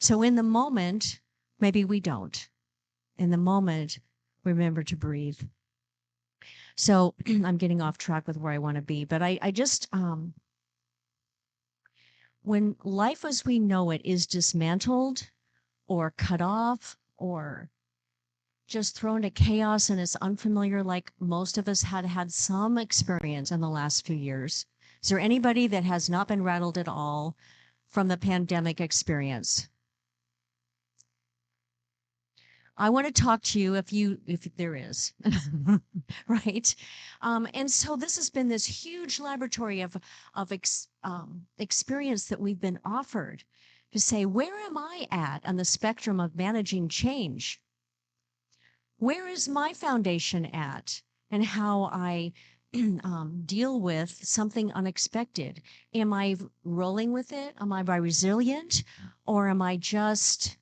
So in the moment, maybe we don't. In the moment, remember to breathe. So I'm getting off track with where I want to be, but I just, when life as we know it is dismantled or cut off or just thrown to chaos and it's unfamiliar, like most of us had some experience in the last few years. Is there anybody that has not been rattled at all from the pandemic experience? I want to talk to you if there is, right? And so this has been this huge laboratory of experience that we've been offered to say, where am I at on the spectrum of managing change? Where is my foundation at, and how I deal with something unexpected? Am I rolling with it? Am I resilient, or am I just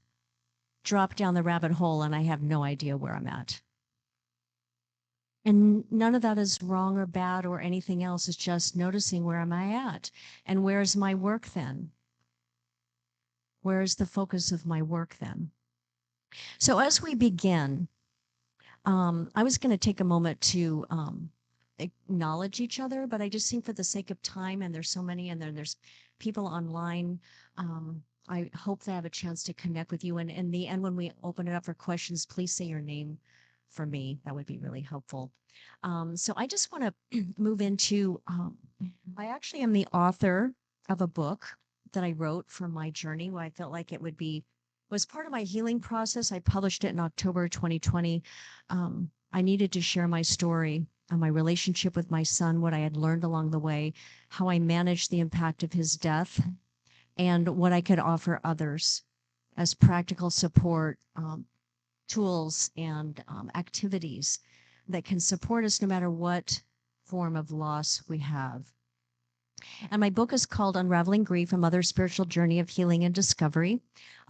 drop down the rabbit hole and I have no idea where I'm at? And none of that is wrong or bad or anything else. It's just noticing, where am I at? And where's my work then? Where is the focus of my work then? So as we begin, I was going to take a moment to acknowledge each other, but I just think for the sake of time, and there's so many, and there's people online, I hope they have a chance to connect with you. And in the end, when we open it up for questions, please say your name for me. That would be really helpful. So I just want to move into, I actually am the author of a book that I wrote from my journey, where I felt like it was part of my healing process. I published it in October 2020. I needed to share my story on my relationship with my son, what I had learned along the way, how I managed the impact of his death, and what I could offer others as practical support, tools, and activities that can support us no matter what form of loss we have. And my book is called Unraveling Grief, A Mother's Spiritual Journey of Healing and Discovery.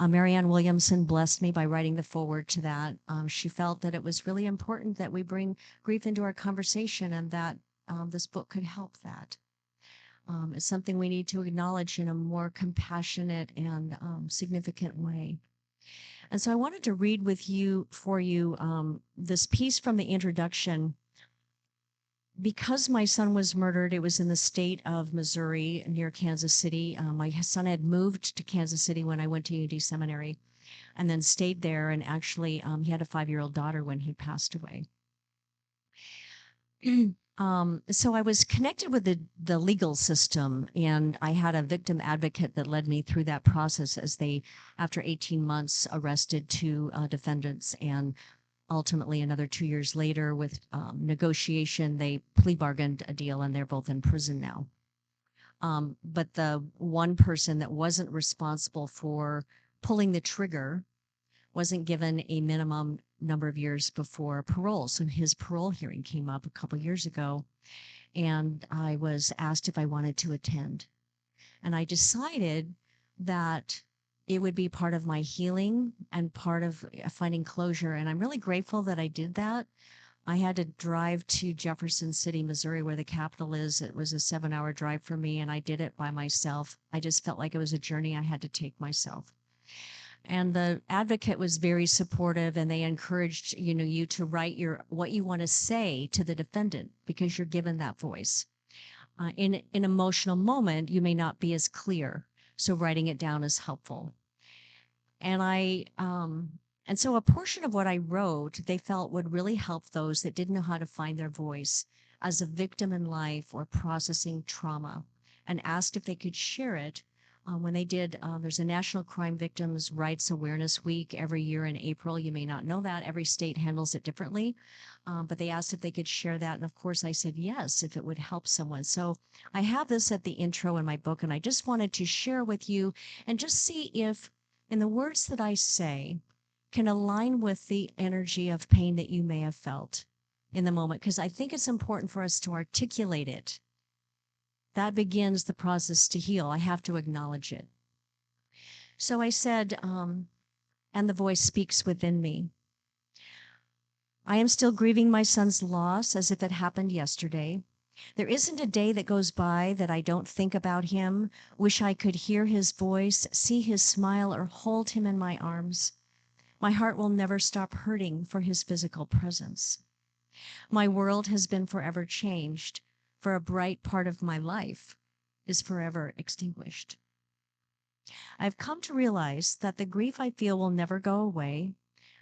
Marianne Williamson blessed me by writing the foreword to that. She felt that it was really important that we bring grief into our conversation, and that this book could help that. It's something we need to acknowledge in a more compassionate and significant way. And so I wanted to read for you this piece from the introduction. Because my son was murdered, it was in the state of Missouri near Kansas City. My son had moved to Kansas City when I went to UD Seminary, and then stayed there. And actually, he had a 5-year-old daughter when he passed away. So I was connected with the legal system, and I had a victim advocate that led me through that process as they, after 18 months, arrested 2 defendants, and ultimately another 2 years later, with negotiation, they plea bargained a deal, and they're both in prison now. But the one person that wasn't responsible for pulling the trigger wasn't given a minimum number of years before parole. So his parole hearing came up a couple years ago, and I was asked if I wanted to attend. And I decided that it would be part of my healing and part of finding closure. And I'm really grateful that I did that. I had to drive to Jefferson City, Missouri, where the capital is. It was a 7-hour drive for me, and I did it by myself. I just felt like it was a journey I had to take myself. And the advocate was very supportive, and they encouraged you to write what you want to say to the defendant, because you're given that voice. In an emotional moment, you may not be as clear, so writing it down is helpful. And so a portion of what I wrote, they felt would really help those that didn't know how to find their voice as a victim in life or processing trauma, and asked if they could share it. When they did, there's a National Crime Victims' Rights Awareness Week every year in April. You may not know that. Every state handles it differently. But they asked if they could share that. And of course, I said yes, if it would help someone. So I have this at the intro in my book, and I just wanted to share with you and just see if, in the words that I say, can align with the energy of pain that you may have felt in the moment. Because I think it's important for us to articulate it. That begins the process to heal. I have to acknowledge it. So I said, and the voice speaks within me. I am still grieving my son's loss as if it happened yesterday. There isn't a day that goes by that I don't think about him, wish I could hear his voice, see his smile, or hold him in my arms. My heart will never stop hurting for his physical presence. My world has been forever changed, for a bright part of my life is forever extinguished. I've come to realize that the grief I feel will never go away,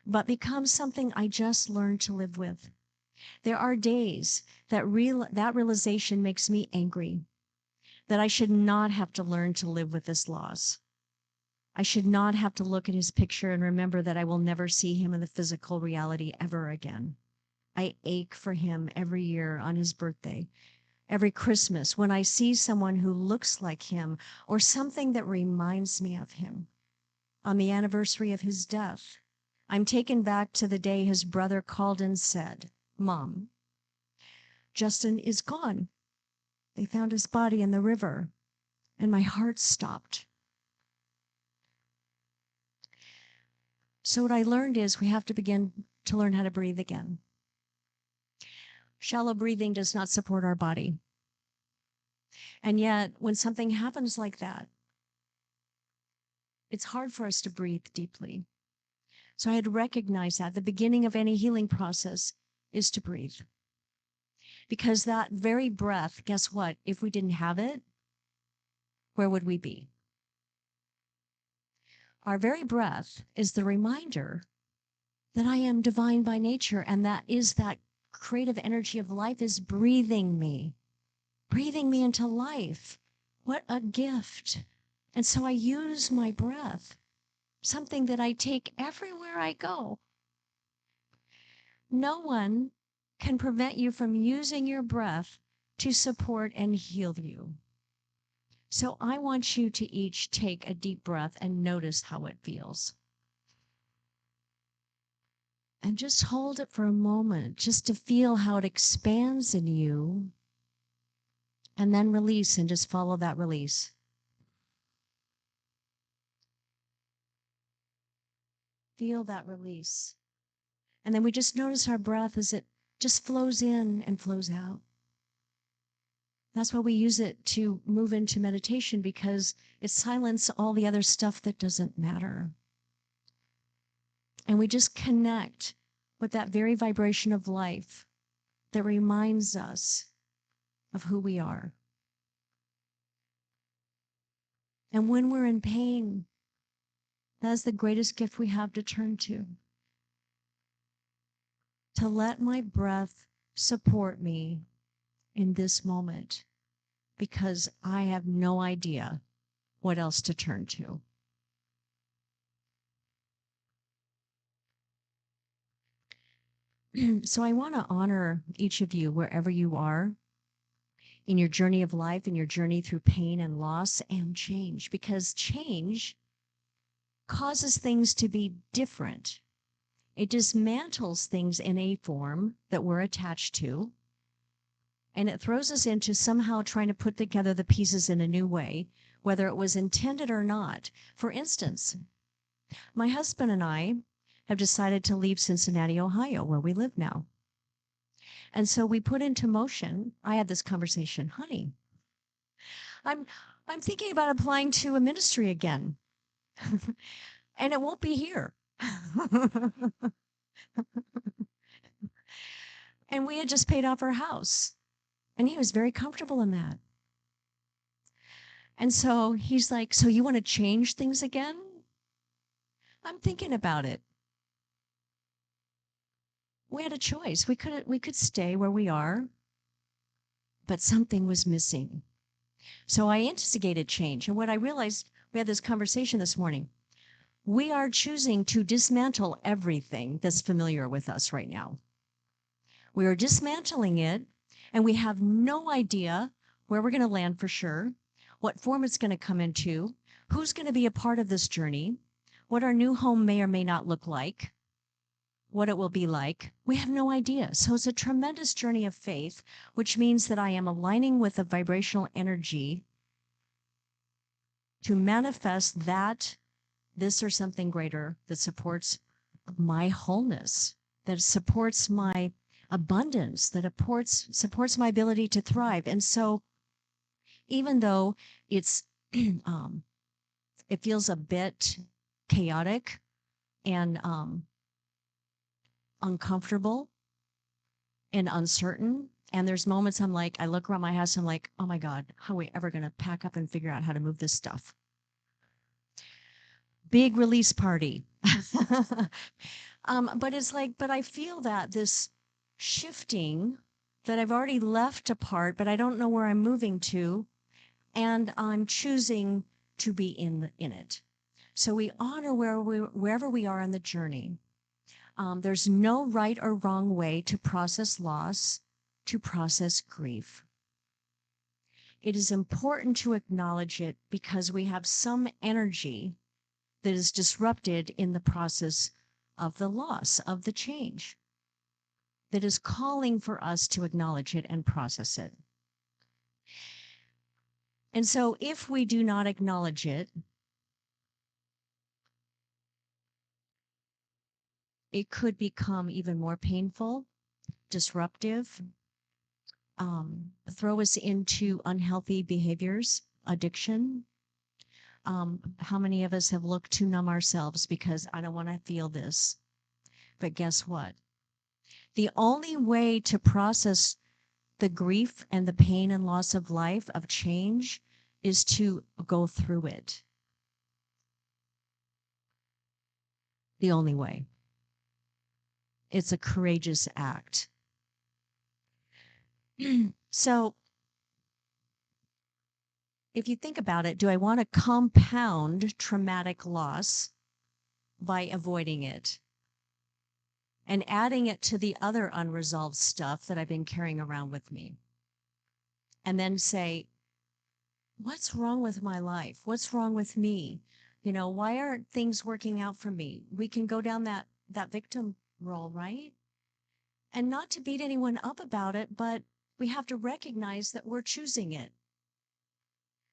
but becomes something I just learned to live with. There are days that realization makes me angry, that I should not have to learn to live with this loss. I should not have to look at his picture and remember that I will never see him in the physical reality ever again. I ache for him every year on his birthday, every Christmas when I see someone who looks like him or something that reminds me of him. On the anniversary of his death, I'm taken back to the day his brother called and said, "Mom, Justin is gone. They found his body in the river," and my heart stopped. So what I learned is we have to begin to learn how to breathe again. Shallow breathing does not support our body. And yet, when something happens like that, it's hard for us to breathe deeply. So I had to recognize that the beginning of any healing process is to breathe. Because that very breath, guess what? If we didn't have it, where would we be? Our very breath is the reminder that I am divine by nature, and that creative energy of life is breathing me into life. What a gift. And so I use my breath, something that I take everywhere I go. No one can prevent you from using your breath to support and heal you. So I want you to each take a deep breath and notice how it feels. And just hold it for a moment, just to feel how it expands in you. And then release, and just follow that release. Feel that release. And then we just notice our breath as it just flows in and flows out. That's why we use it to move into meditation, because it silences all the other stuff that doesn't matter. And we just connect with that very vibration of life that reminds us of who we are. And when we're in pain, that is the greatest gift we have to turn to. To let my breath support me in this moment, because I have no idea what else to turn to. So I want to honor each of you wherever you are in your journey of life, in your journey through pain and loss and change, because change causes things to be different. It dismantles things in a form that we're attached to, and it throws us into somehow trying to put together the pieces in a new way, whether it was intended or not. For instance, my husband and I have decided to leave Cincinnati, Ohio, where we live now. And so we put into motion, I had this conversation, honey, I'm thinking about applying to a ministry again. And it won't be here. And we had just paid off our house. And he was very comfortable in that. And so he's like, "So you want to change things again?" I'm thinking about it. We had a choice. We could stay where we are, but something was missing. So I instigated change. And what I realized, we had this conversation this morning, we are choosing to dismantle everything that's familiar with us right now. We are dismantling it, and we have no idea where we're going to land for sure, what form it's going to come into, who's going to be a part of this journey, what our new home may or may not look like, what it will be like. We have no idea. So it's a tremendous journey of faith, which means that I am aligning with a vibrational energy to manifest that, this or something greater that supports my wholeness, that supports my abundance that supports my ability to thrive. And so even though it's it feels a bit chaotic and uncomfortable and uncertain, and there's moments I'm like, I look around my house, I'm like, oh my God, how are we ever going to pack up and figure out how to move this stuff? Big release party. But it's like, but I feel that this shifting that I've already left a part, but I don't know where I'm moving to, and I'm choosing to be in it. So we honor wherever we are on the journey. There's no right or wrong way to process loss, to process grief. It is important to acknowledge it because we have some energy that is disrupted in the process of the loss, of the change, that is calling for us to acknowledge it and process it. And so if we do not acknowledge it, it could become even more painful, disruptive, throw us into unhealthy behaviors, addiction. How many of us have looked to numb ourselves because I don't want to feel this? But guess what? The only way to process the grief and the pain and loss of life, of change, is to go through it. The only way. It's a courageous act. So if you think about it, do I want to compound traumatic loss by avoiding it and adding it to the other unresolved stuff that I've been carrying around with me? And then say, what's wrong with my life? What's wrong with me? You know, why aren't things working out for me? We can go down that victim role, right? And not to beat anyone up about it, but we have to recognize that we're choosing it.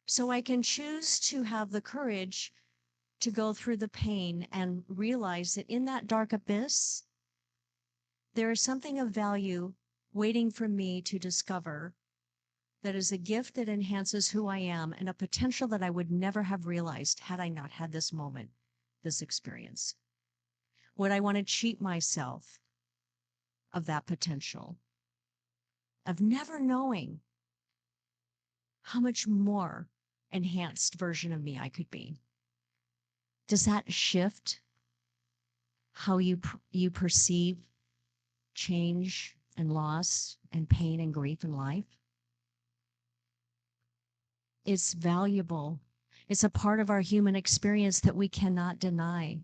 So I can choose to have the courage to go through the pain and realize that in that dark abyss, there is something of value waiting for me to discover that is a gift that enhances who I am and a potential that I would never have realized had I not had this moment, this experience. Would I want to cheat myself of that potential, of never knowing how much more enhanced version of me I could be? Does that shift how you perceive change and loss and pain and grief in life? It's valuable. It's a part of our human experience that we cannot deny.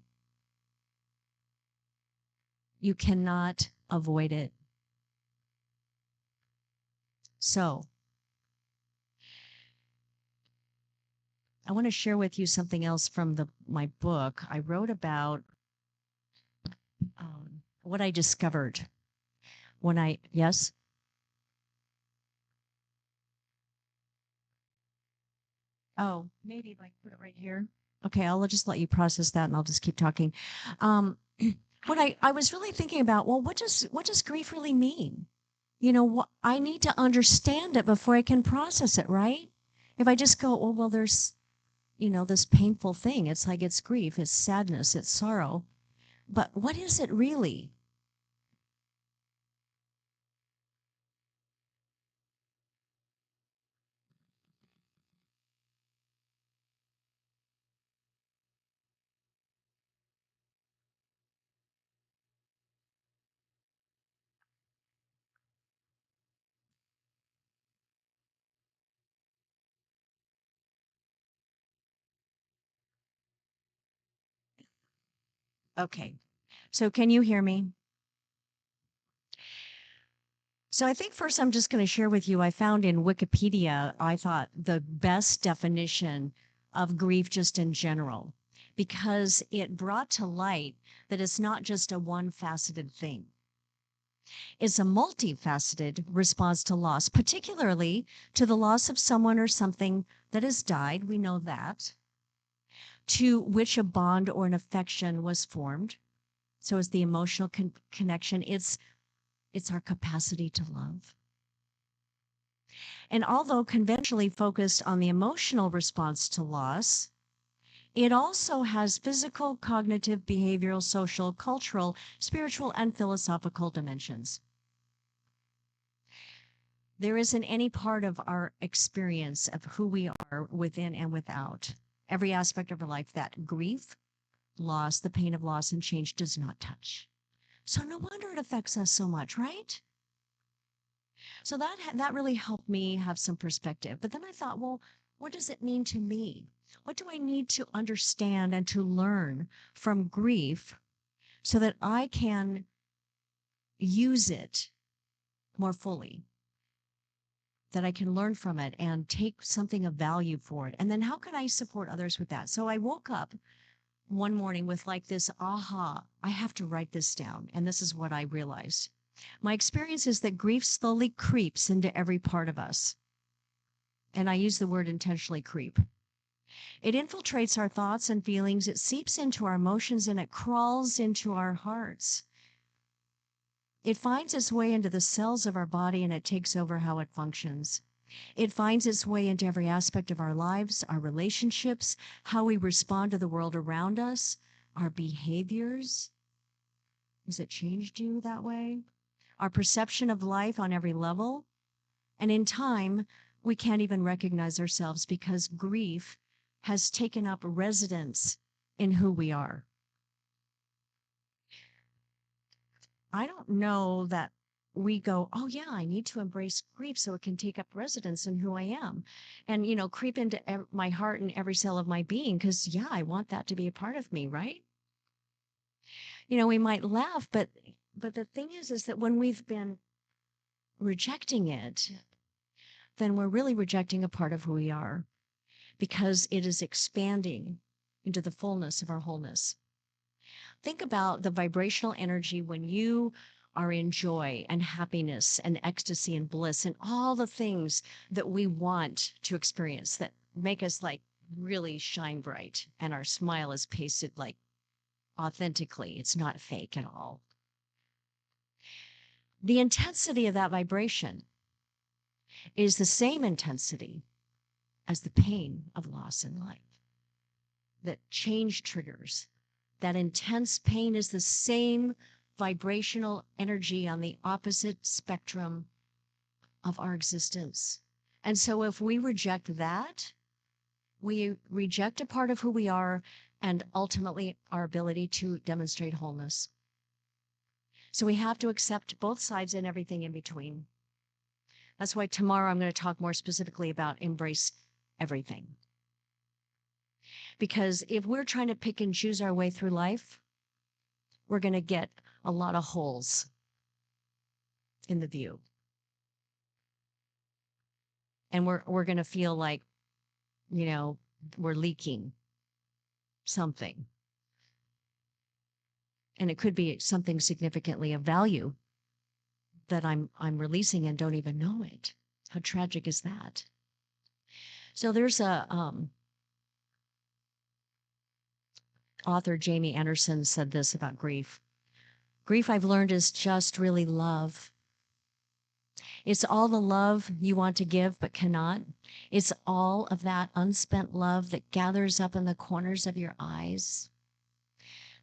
You cannot avoid it. So, I want to share with you something else from my book. I wrote about what I discovered when yes? Oh, maybe if I put it right here. Okay, I'll just let you process that and I'll just keep talking. What I was really thinking about, well, what does grief really mean? You know, what I need to understand it before I can process it, right? If I just go, oh, well, there's, you know, this painful thing. It's like it's grief, it's sadness, it's sorrow. But what is it really? Okay. So can you hear me? So I think first I'm just going to share with you, I found in Wikipedia, I thought the best definition of grief just in general, because it brought to light that it's not just a one-faceted thing. It's a multifaceted response to loss, particularly to the loss of someone or something that has died. We know that. To which a bond or an affection was formed. So it's the emotional connection. It's It's our capacity to love. And although conventionally focused on the emotional response to loss, it also has physical, cognitive, behavioral, social, cultural, spiritual, and philosophical dimensions. There isn't any part of our experience of who we are within and without every aspect of our life that grief, loss, the pain of loss, and change does not touch. So no wonder it affects us so much, right? So that really helped me have some perspective. But then I thought, well, what does it mean to me? What do I need to understand and to learn from grief so that I can use it more fully? That I can learn from it and take something of value for it. And then how can I support others with that? So I woke up one morning with like this aha, I have to write this down. And this is what I realized. My experience is that grief slowly creeps into every part of us. And I use the word intentionally creep. It infiltrates our thoughts and feelings. It seeps into our emotions and it crawls into our hearts. It finds its way into the cells of our body and it takes over how it functions. It finds its way into every aspect of our lives, our relationships, how we respond to the world around us, our behaviors. Has it changed you that way? Our perception of life on every level. And in time, we can't even recognize ourselves because grief has taken up residence in who we are. I don't know that we go, oh yeah, I need to embrace grief so it can take up residence in who I am and, creep into my heart and every cell of my being. Cause yeah, I want that to be a part of me. Right. We might laugh, but the thing is that when we've been rejecting it, then we're really rejecting a part of who we are because it is expanding into the fullness of our wholeness. Think about the vibrational energy when you are in joy and happiness and ecstasy and bliss and all the things that we want to experience that make us like really shine bright and our smile is pasted like authentically. It's not fake at all. The intensity of that vibration is the same intensity as the pain of loss in life that change triggers. That intense pain is the same vibrational energy on the opposite spectrum of our existence. And so if we reject that, we reject a part of who we are and ultimately our ability to demonstrate wholeness. So we have to accept both sides and everything in between. That's why tomorrow I'm going to talk more specifically about embrace everything. Because if we're trying to pick and choose our way through life, we're going to get a lot of holes in the view. And we're going to feel like, we're leaking something. And it could be something significantly of value that I'm releasing and don't even know it. How tragic is that? So there's a author, Jamie Anderson, said this about grief. Grief, I've learned, is just really love. It's all the love you want to give but cannot. It's all of that unspent love that gathers up in the corners of your eyes,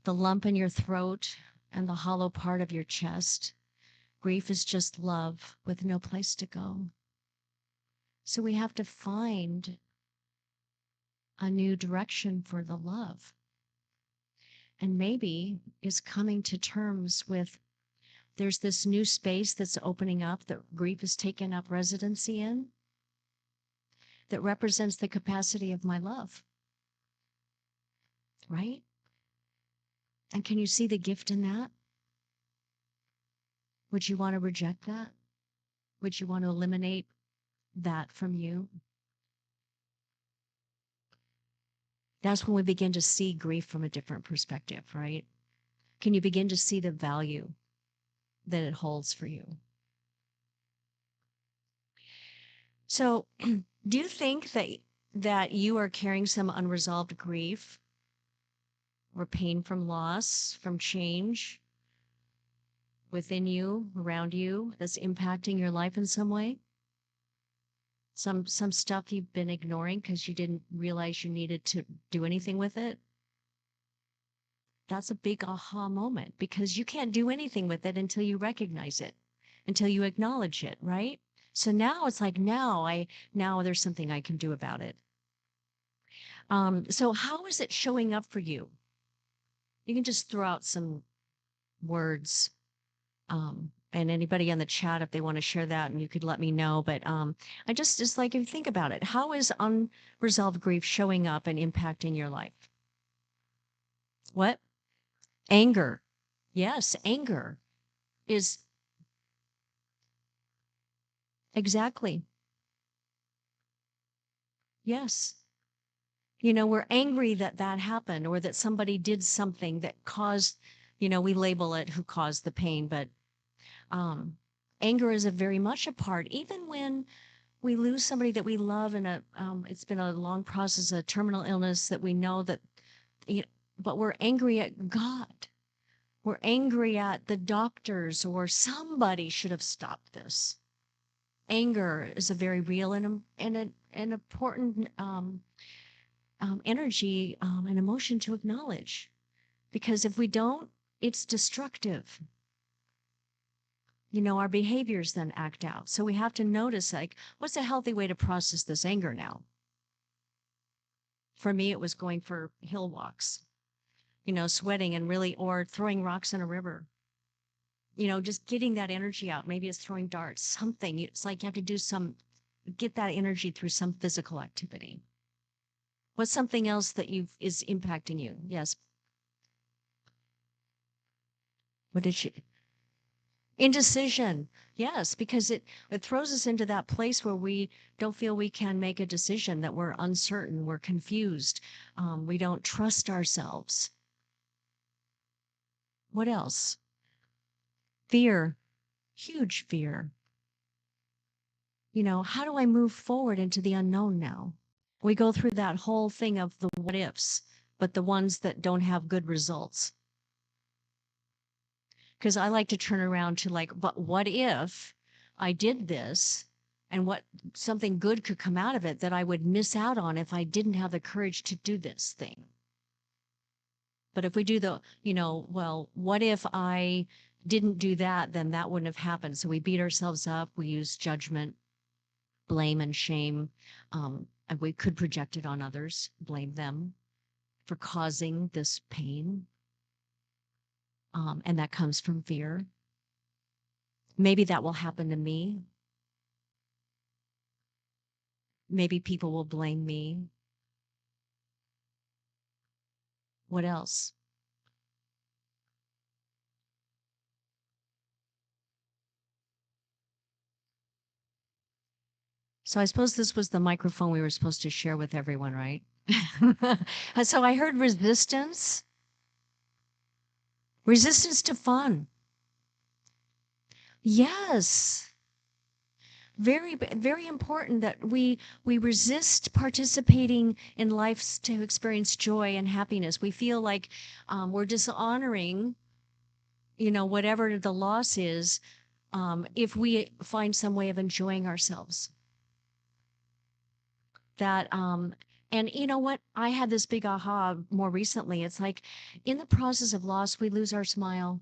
the lump in your throat, and the hollow part of your chest. Grief is just love with no place to go. So we have to find a new direction for the love. And maybe is coming to terms with there's this new space that's opening up that grief has taken up residency in that represents the capacity of my love. Right? And can you see the gift in that? Would you want to reject that? Would you want to eliminate that from you? That's when we begin to see grief from a different perspective, right? Can you begin to see the value that it holds for you? So, do you think that you are carrying some unresolved grief or pain from loss, from change, within you, around you, that's impacting your life in some way? Some stuff you've been ignoring because you didn't realize you needed to do anything with it? That's a big aha moment because you can't do anything with it until you recognize it, until you acknowledge it, right? So now it's like now there's something I can do about it. So how is it showing up for you? You can just throw out some words. And anybody on the chat, if they want to share that, and you could let me know. But I just like if you think about it, how is unresolved grief showing up and impacting your life? What? Anger. Yes, anger is exactly. Yes. We're angry that that happened or that somebody did something that caused, we label it who caused the pain, but um, anger is a very much a part, even when we lose somebody that we love and it's been a long process, a terminal illness that we know that, you know, but we're angry at God. We're angry at the doctors or somebody should have stopped this. Anger is a very real and an important energy and emotion to acknowledge. Because if we don't, it's destructive. Our behaviors then act out. So we have to notice, like, what's a healthy way to process this anger now? For me, it was going for hill walks, sweating and really, or throwing rocks in a river, just getting that energy out. Maybe it's throwing darts, something. It's like you have to get that energy through some physical activity. What's something else that is impacting you? Yes. What did she? Indecision. Yes, because it throws us into that place where we don't feel we can make a decision, that we're uncertain, we're confused, we don't trust ourselves. What else? Fear. Huge fear. How do I move forward into the unknown now? We go through that whole thing of the what ifs, but the ones that don't have good results. Because I like to turn around to like, but what if I did this and what something good could come out of it that I would miss out on if I didn't have the courage to do this thing? But if we do well, what if I didn't do that, then that wouldn't have happened. So we beat ourselves up. We use judgment, blame, and shame. And we could project it on others, blame them for causing this pain. And that comes from fear. Maybe that will happen to me. Maybe people will blame me. What else? So I suppose this was the microphone we were supposed to share with everyone, right? So I heard resistance. Resistance to fun. Yes. Very, very important that we resist participating in life to experience joy and happiness. We feel like we're dishonoring, whatever the loss is, if we find some way of enjoying ourselves. That and you know what? I had this big aha more recently. It's like in the process of loss, we lose our smile.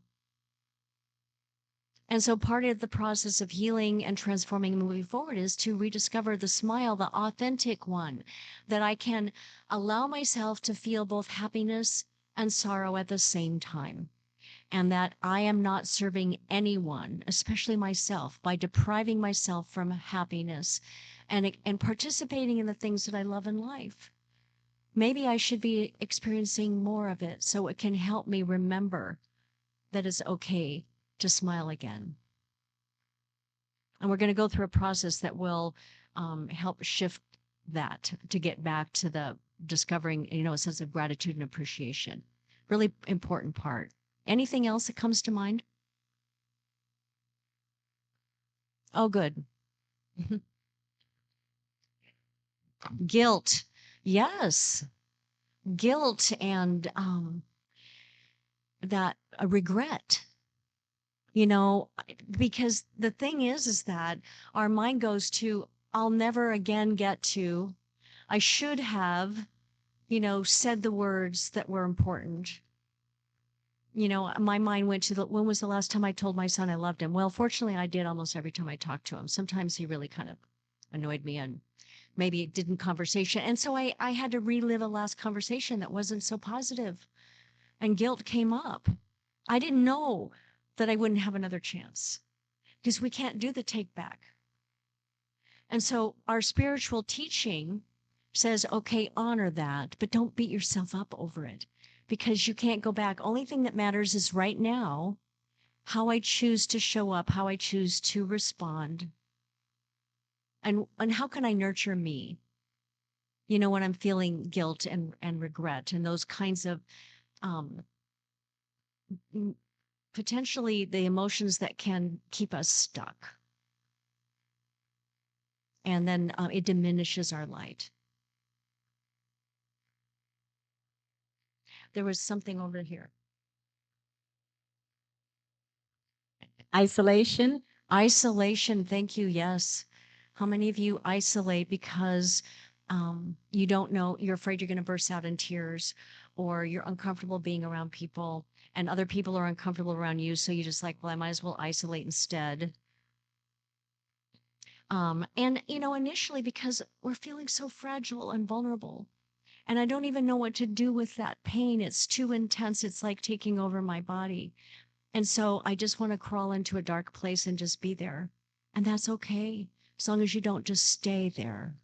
And so part of the process of healing and transforming and moving forward is to rediscover the smile, the authentic one, that I can allow myself to feel both happiness and sorrow at the same time. And that I am not serving anyone, especially myself, by depriving myself from happiness and participating in the things that I love in life. Maybe I should be experiencing more of it so it can help me remember that it's okay to smile again. And we're going to go through a process that will help shift that to get back to the discovering, a sense of gratitude and appreciation. Really important part. Anything else that comes to mind? Oh, good. Guilt. Yes. Guilt and that regret. you know, because the thing is that our mind goes to, I'll never again get to, I should have, said the words that were important. My mind went to when was the last time I told my son I loved him? Well, fortunately, I did almost every time I talked to him. Sometimes he really kind of annoyed me and maybe it didn't conversation. And so I had to relive a last conversation that wasn't so positive, and guilt came up. I didn't know that I wouldn't have another chance because we can't do the take back. And so our spiritual teaching says, okay, honor that, but don't beat yourself up over it because you can't go back. Only thing that matters is right now, how I choose to show up, how I choose to respond, and how can I nurture me, when I'm feeling guilt and regret and those kinds of um, potentially the emotions that can keep us stuck. And then it diminishes our light. There was something over here. Isolation. Isolation, thank you. Yes. How many of you isolate because you don't know, you're afraid you're going to burst out in tears, or you're uncomfortable being around people and other people are uncomfortable around you. So you just like, well, I might as well isolate instead. And, initially because we're feeling so fragile and vulnerable. And I don't even know what to do with that pain. It's too intense. It's like taking over my body. And so I just want to crawl into a dark place and just be there. And that's okay, as long as you don't just stay there.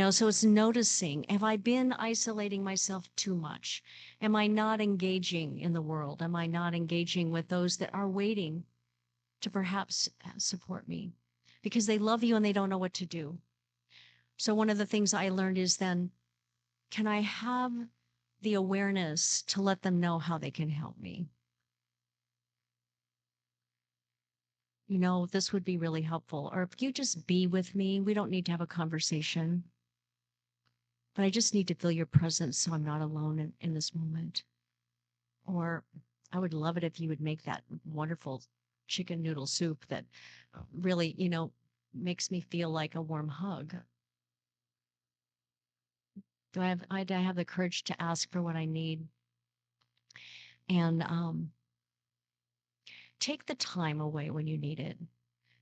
So it's noticing, have I been isolating myself too much? Am I not engaging in the world? Am I not engaging with those that are waiting to perhaps support me? Because they love you and they don't know what to do. So one of the things I learned is then, can I have the awareness to let them know how they can help me? This would be really helpful. Or if you just be with me, we don't need to have a conversation, but I just need to feel your presence so I'm not alone in this moment. Or I would love it if you would make that wonderful chicken noodle soup that really, makes me feel like a warm hug. Do I have the courage to ask for what I need? And take the time away when you need it.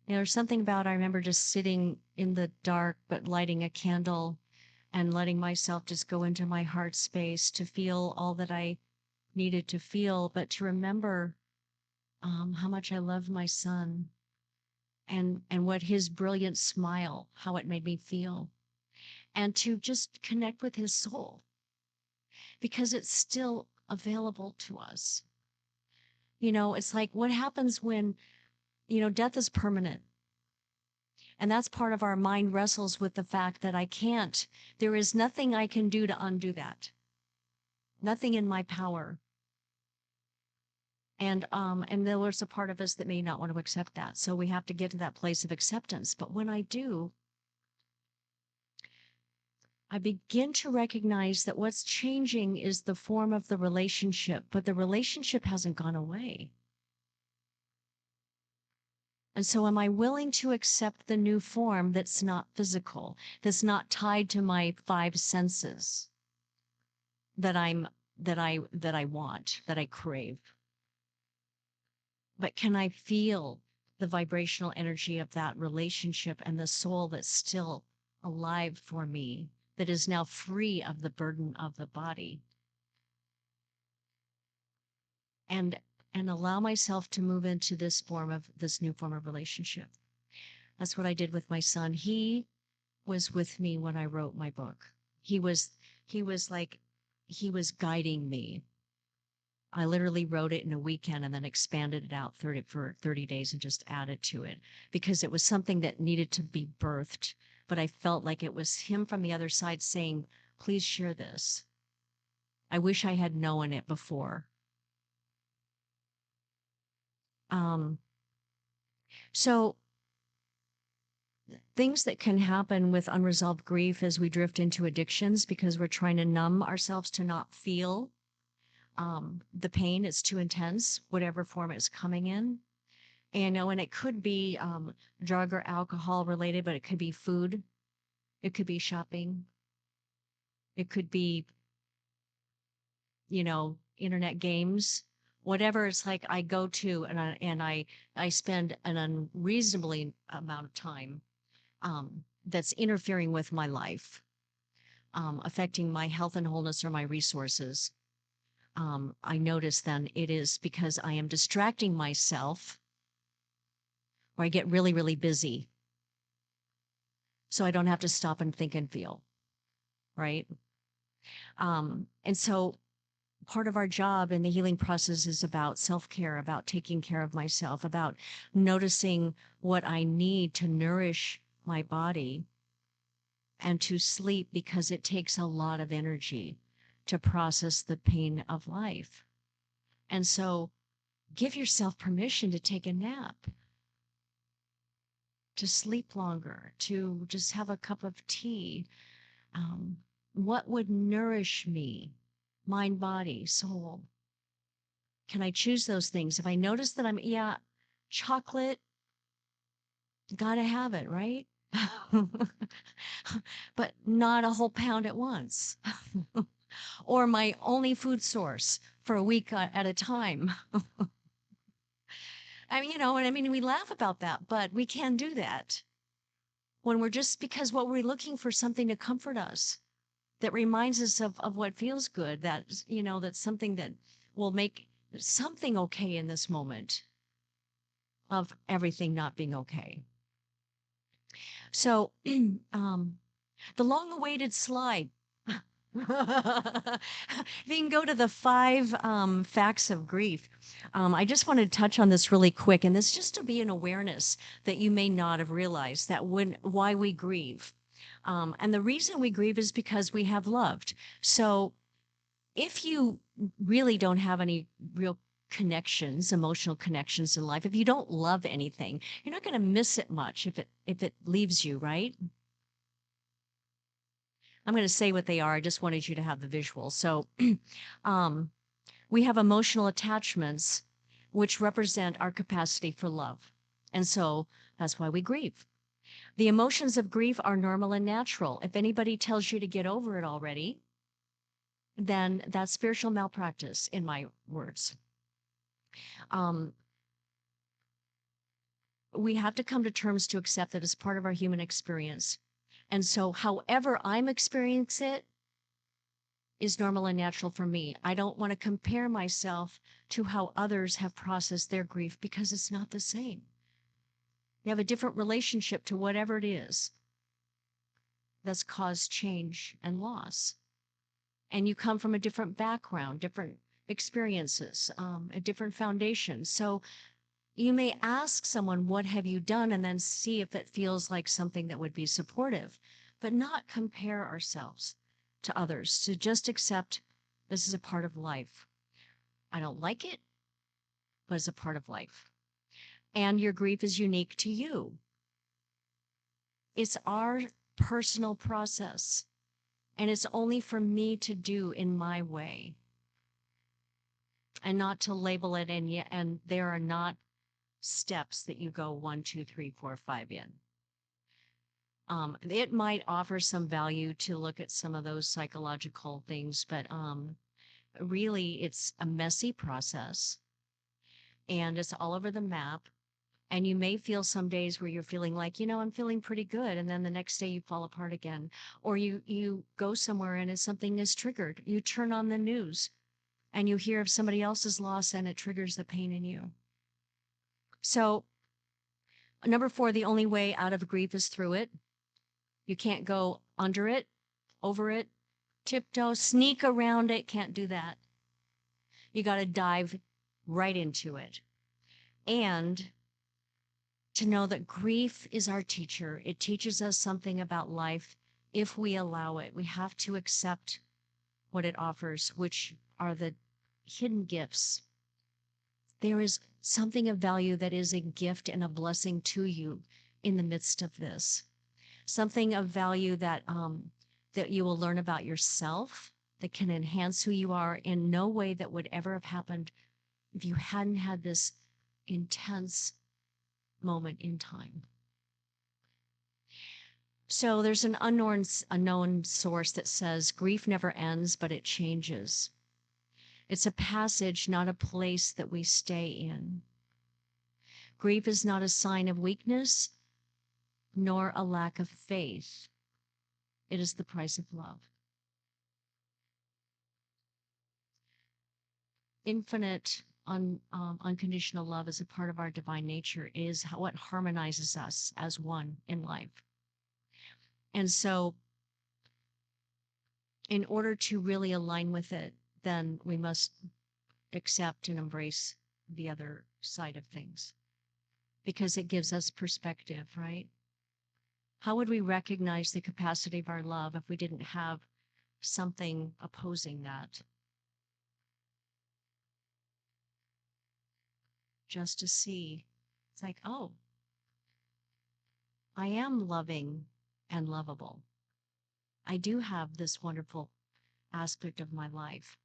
There's something about, I remember just sitting in the dark, but lighting a candle and letting myself just go into my heart space to feel all that I needed to feel, but to remember how much I loved my son and what his brilliant smile, how it made me feel, and to just connect with his soul because it's still available to us. It's like what happens when, death is permanent. And that's part of our mind wrestles with the fact that there is nothing I can do to undo that. Nothing in my power. And there was a part of us that may not want to accept that. So we have to get to that place of acceptance. But when I do, I begin to recognize that what's changing is the form of the relationship, but the relationship hasn't gone away. And so am I willing to accept the new form that's not physical, that's not tied to my five senses that I want, that I crave? But can I feel the vibrational energy of that relationship and the soul that's still alive for me, that is now free of the burden of the body? And allow myself to move into this new form of relationship. That's what I did with my son. He was with me when I wrote my book. He was like, he was guiding me. I literally wrote it in a weekend and then expanded it out for 30 days and just added to it because it was something that needed to be birthed. But I felt like it was him from the other side saying, please share this. I wish I had known it before. So things that can happen with unresolved grief as we drift into addictions because we're trying to numb ourselves to not feel the pain. It's too intense, whatever form it's coming in. And it could be drug or alcohol related, but it could be food. It could be shopping. It could be, internet games, whatever. It's like I go to and I spend an unreasonably amount of time that's interfering with my life, affecting my health and wholeness or my resources. I notice then it is because I am distracting myself or I get really, really busy. So I don't have to stop and think and feel, right? And so part of our job in the healing process is about self-care, about taking care of myself, about noticing what I need to nourish my body and to sleep, because it takes a lot of energy to process the pain of life. And so give yourself permission to take a nap, to sleep longer, to just have a cup of tea. Um, what would nourish me? Mind, body, soul. Can I choose those things? If I notice that chocolate, gotta have it, right? But not a whole pound at once. Or my only food source for a week at a time. We laugh about that, but we can do that when we're just because what we're looking for something to comfort us, that reminds us of what feels good, that's something that will make something okay in this moment of everything not being okay. So the long-awaited slide. You can go to the 5 facts of grief. I just want to touch on this really quick, and this just to be an awareness that you may not have realized that why we grieve. And the reason we grieve is because we have loved. So if you really don't have any real connections, emotional connections in life, if you don't love anything, you're not going to miss it much if it leaves you, right? I'm going to say what they are. I just wanted you to have the visual. So we have emotional attachments, which represent our capacity for love. And so that's why we grieve. The emotions of grief are normal and natural. If anybody tells you to get over it already, then that's spiritual malpractice, in my words. We have to come to terms to accept that it's part of our human experience. And so however I'm experiencing it is normal and natural for me. I don't want to compare myself to how others have processed their grief, because it's not the same. You have a different relationship to whatever it is that's caused change and loss. And you come from a different background, different experiences, a different foundation. So you may ask someone, what have you done? And then see if it feels like something that would be supportive, but not compare ourselves to others, to just accept this is a part of life. I don't like it, but it's a part of life. And your grief is unique to you. It's our personal process, and it's only for me to do in my way and not to label it. And there are not steps that you go 1, 2, 3, 4, 5 in. It might offer some value to look at some of those psychological things, but really it's a messy process and it's all over the map. And you may feel some days where you're feeling like, I'm feeling pretty good. And then the next day you fall apart again. Or you go somewhere and something is triggered. You turn on the news and you hear of somebody else's loss and it triggers the pain in you. So number 4, the only way out of grief is through it. You can't go under it, over it, tiptoe, sneak around it. Can't do that. You got to dive right into it. And to know that grief is our teacher. It teaches us something about life if we allow it. We have to accept what it offers, which are the hidden gifts. There is something of value that is a gift and a blessing to you in the midst of this. Something of value that you will learn about yourself, that can enhance who you are in no way that would ever have happened if you hadn't had this intense moment in time. So there's an unknown source that says grief never ends, but it changes. It's a passage, not a place that we stay in. Grief is not a sign of weakness, nor a lack of faith. It is the price of love. Infinite, unconditional love is a part of our divine nature, is what harmonizes us as one in life. And so, in order to really align with it, then we must accept and embrace the other side of things because it gives us perspective, right? How would we recognize the capacity of our love if we didn't have something opposing that? Just to see, it's like, oh, I am loving and lovable. I do have this wonderful aspect of my life,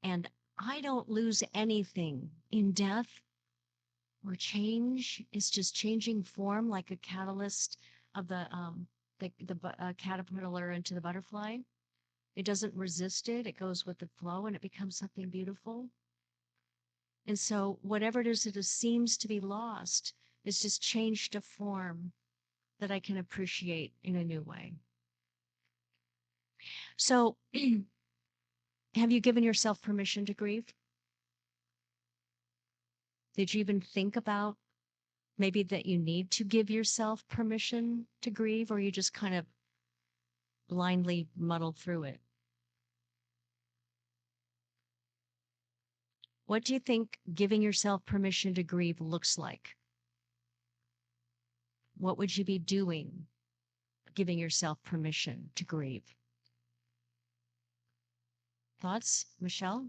and I don't lose anything in death or change. It's just changing form like a catalyst of the caterpillar into the butterfly. It doesn't resist it. It goes with the flow and it becomes something beautiful. And so whatever it is that seems to be lost is just changed to form that I can appreciate in a new way. So have you given yourself permission to grieve? Did you even think about maybe that you need to give yourself permission to grieve, or you just kind of blindly muddle through it? What do you think giving yourself permission to grieve looks like? What would you be doing giving yourself permission to grieve? Thoughts, Michelle?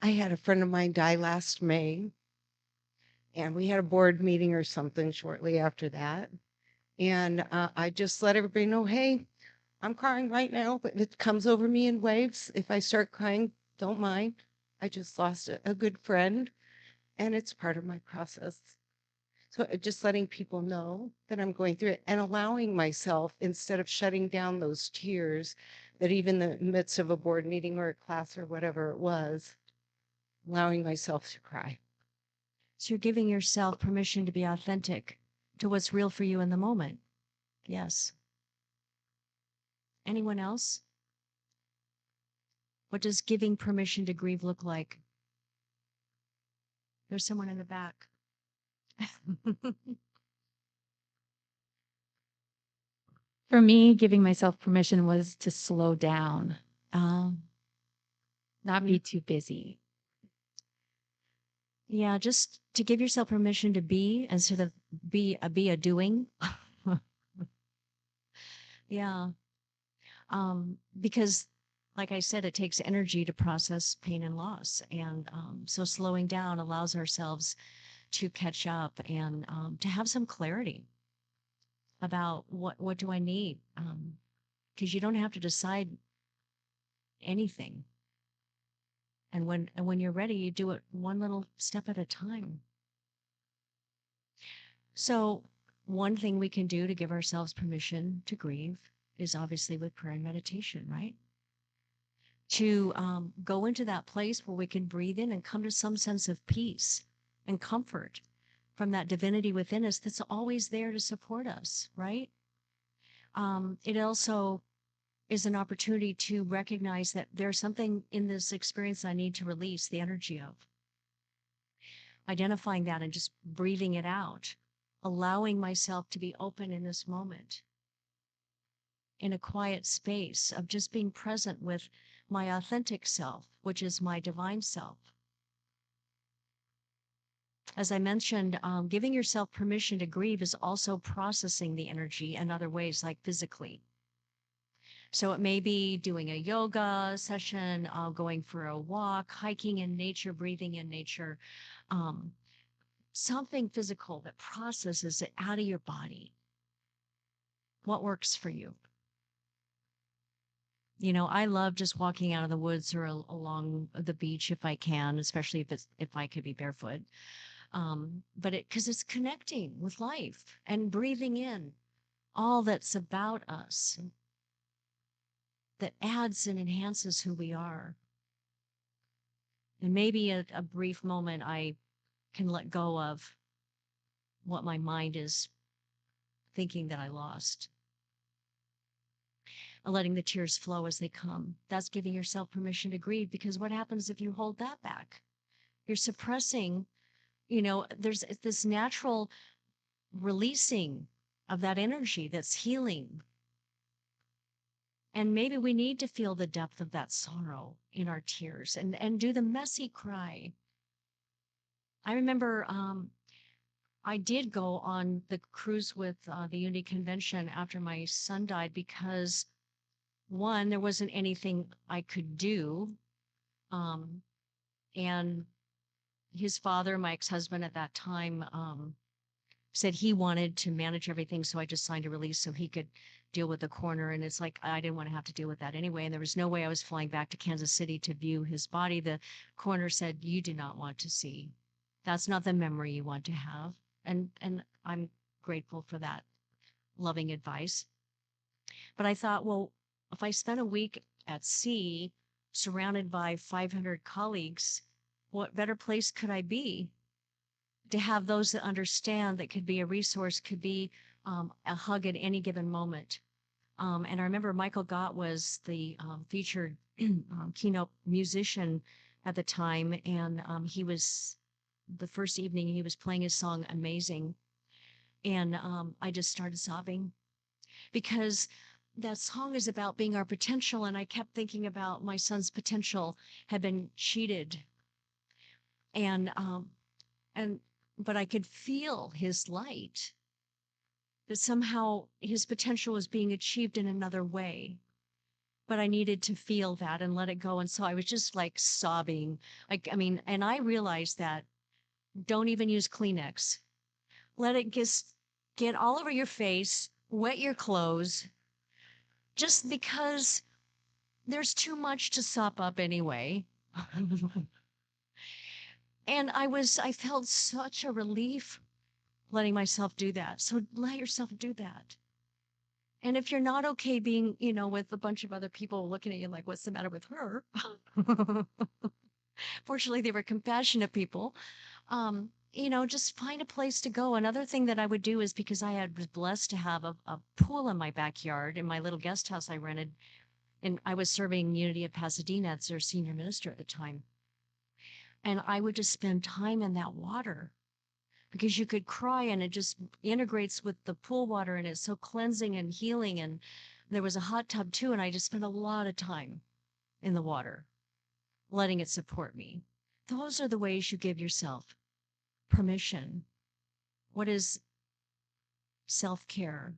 I had a friend of mine die last May, and we had a board meeting or something shortly after that. And I just let everybody know, hey, I'm crying right now, but it comes over me in waves. If I start crying, don't mind. I just lost a good friend, and it's part of my process. So just letting people know that I'm going through it and allowing myself, instead of shutting down those tears, that even in the midst of a board meeting or a class or whatever it was, allowing myself to cry. So you're giving yourself permission to be authentic to what's real for you in the moment. Yes. Anyone else? What does giving permission to grieve look like? There's someone in the back. For me, giving myself permission was to slow down, Um, not be too busy. yeah, just to give yourself permission to be instead of be a doing. Yeah. Because like I said, it takes energy to process pain and loss. And so slowing down allows ourselves to catch up and to have some clarity about what do I need. Because you don't have to decide anything. And when you're ready, you do it one little step at a time. So one thing we can do to give ourselves permission to grieve is obviously with prayer and meditation, right? To go into that place where we can breathe in and come to some sense of peace and comfort from that divinity within us that's always there to support us, right? It also is an opportunity to recognize that there's something in this experience I need to release the energy of. Identifying that and just breathing it out, allowing myself to be open in this moment, in a quiet space of just being present with my authentic self, which is my divine self. As I mentioned, giving yourself permission to grieve is also processing the energy in other ways, like physically. So it may be doing a yoga session, going for a walk, hiking in nature, breathing in nature, something physical that processes it out of your body. What works for you? You know, I love just walking out of the woods or along the beach if I can, especially if I could be barefoot. But because it's connecting with life and breathing in all that's about us that adds and enhances who we are. And maybe a brief moment I can let go of what my mind is thinking that I lost. Letting the tears flow as they come. That's giving yourself permission to grieve, because what happens if you hold that back? You're suppressing, there's this natural releasing of that energy that's healing. And maybe we need to feel the depth of that sorrow in our tears and do the messy cry. I remember I did go on the cruise with the Unity Convention after my son died because, one, there wasn't anything I could do. Um, and his father, my ex-husband at that time, said he wanted to manage everything. So I just signed a release so he could deal with the coroner. And it's like, I didn't want to have to deal with that anyway. And there was no way I was flying back to Kansas City to view his body. The coroner said, you do not want to see. That's not the memory you want to have. And I'm grateful for that loving advice. But I thought, well, if I spent a week at sea surrounded by 500 colleagues, what better place could I be to have those that understand, that could be a resource, could be a hug at any given moment. And I remember Michael Gott was the featured keynote musician at the time. And he was, the first evening, he was playing his song Amazing. And I just started sobbing because that song is about being our potential. And I kept thinking about my son's potential had been cheated. And but I could feel his light, that somehow his potential was being achieved in another way. But I needed to feel that and let it go. And so I was just like sobbing. And I realized that don't even use Kleenex. Let it just get all over your face, wet your clothes, just because there's too much to sop up anyway. And I felt such a relief letting myself do that. So let yourself do that. And if you're not okay being, with a bunch of other people looking at you like, what's the matter with her? Fortunately, they were compassionate people. Just find a place to go. Another thing that I would do is, because was blessed to have a pool in my backyard in my little guest house I rented, and I was serving Unity of Pasadena as their senior minister at the time. And I would just spend time in that water, because you could cry and it just integrates with the pool water and it's so cleansing and healing. And there was a hot tub too. And I just spent a lot of time in the water, letting it support me. Those are the ways you give yourself permission. What is self-care?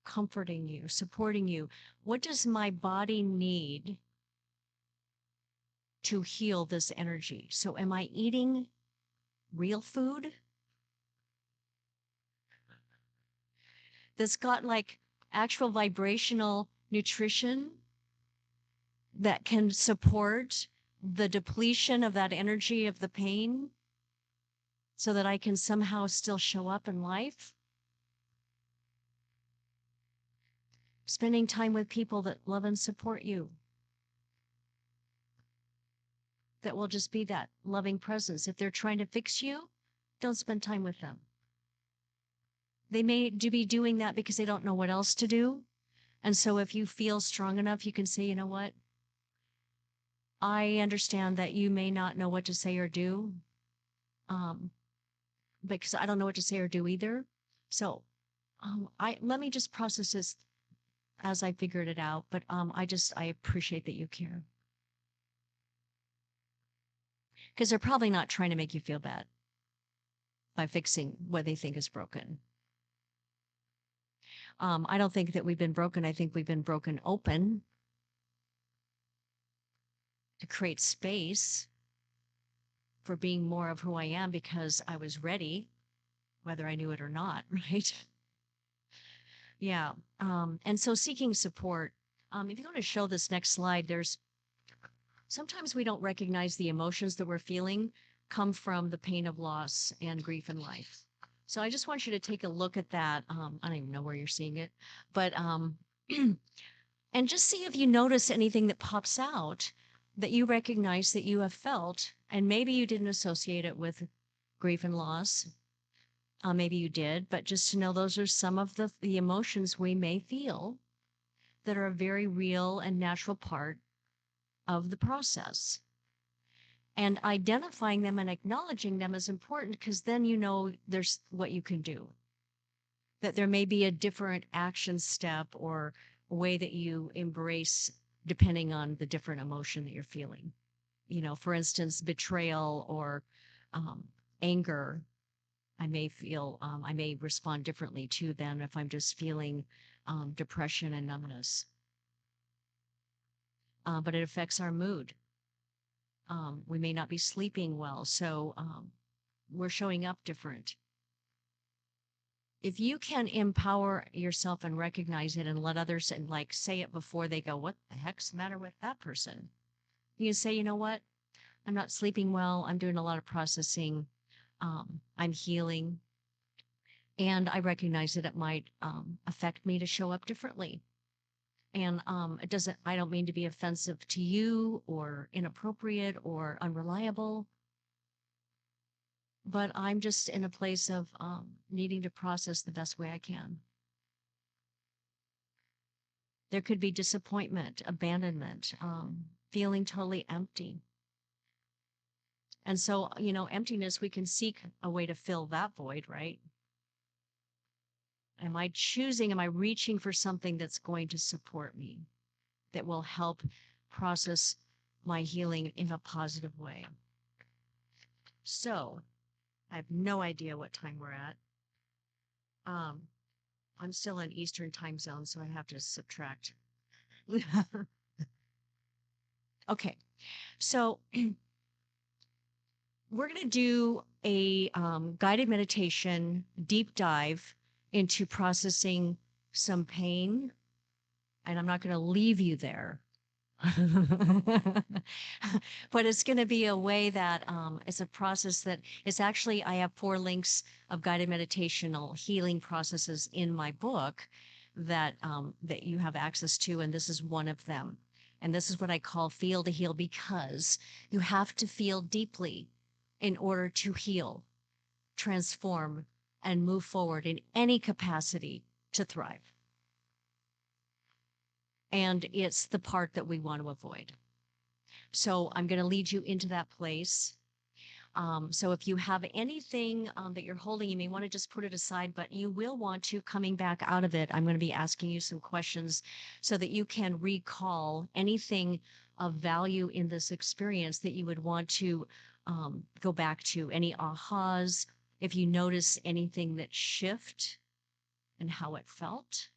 Comforting you, supporting you. What does my body need to heal this energy? So am I eating real food that's got like actual vibrational nutrition that can support the depletion of that energy of the pain so that I can somehow still show up in life? Spending time with people that love and support you, that will just be that loving presence. If they're trying to fix you, don't spend time with them. They may be doing that because they don't know what else to do. And so if you feel strong enough, you can say, you know what? I understand that you may not know what to say or do, because I don't know what to say or do either. So let me just process this as I figured it out. But I appreciate that you care. Because they're probably not trying to make you feel bad by fixing what they think is broken. I don't think that we've been broken. I think we've been broken open to create space for being more of who I am, because I was ready, whether I knew it or not, right? Yeah. And so seeking support, If you want to show this next slide, there's sometimes we don't recognize the emotions that we're feeling come from the pain of loss and grief in life. So I just want you to take a look at that. I don't even know where you're seeing it, but and just see if you notice anything that pops out that you recognize that you have felt, and maybe you didn't associate it with grief and loss. Maybe you did, but just to know those are some of the emotions we may feel that are a very real and natural part of the process. And identifying them and acknowledging them is important because then you know there's what you can do. That there may be a different action step or way that you embrace depending on the different emotion that you're feeling. You know, for instance, betrayal or anger. I may respond differently to than if I'm just feeling depression and numbness. But it affects our mood. We may not be sleeping well, so we're showing up different. If you can empower yourself and recognize it and let others and like say it before they go, what the heck's the matter with that person? You can say, you know what? I'm not sleeping well. I'm doing a lot of processing. I'm healing. And I recognize that it might affect me to show up differently. And I don't mean to be offensive to you or inappropriate or unreliable, but I'm just in a place of needing to process the best way I can. There could be disappointment, abandonment, feeling totally empty. And so, you know, emptiness, we can seek a way to fill that void, right? Am I reaching for something that's going to support me, that will help process my healing in a positive way? So I have no idea what time we're at. I'm still in Eastern time zone, so I have to subtract. Okay, so we're going to do a guided meditation deep dive into processing some pain, and I'm not going to leave you there. But it's going to be a way that it's a process that it's actually, I have 4 links of guided meditational healing processes in my book that that you have access to, and this is one of them. And this is what I call feel to heal, because you have to feel deeply in order to heal, transform, and move forward in any capacity to thrive. And it's the part that we want to avoid. So I'm going to lead you into that place. So if you have anything that you're holding, you may want to just put it aside, but you will want to, coming back out of it, I'm going to be asking you some questions so that you can recall anything of value in this experience that you would want to go back to, any ahas, if you notice anything that shift and how it felt.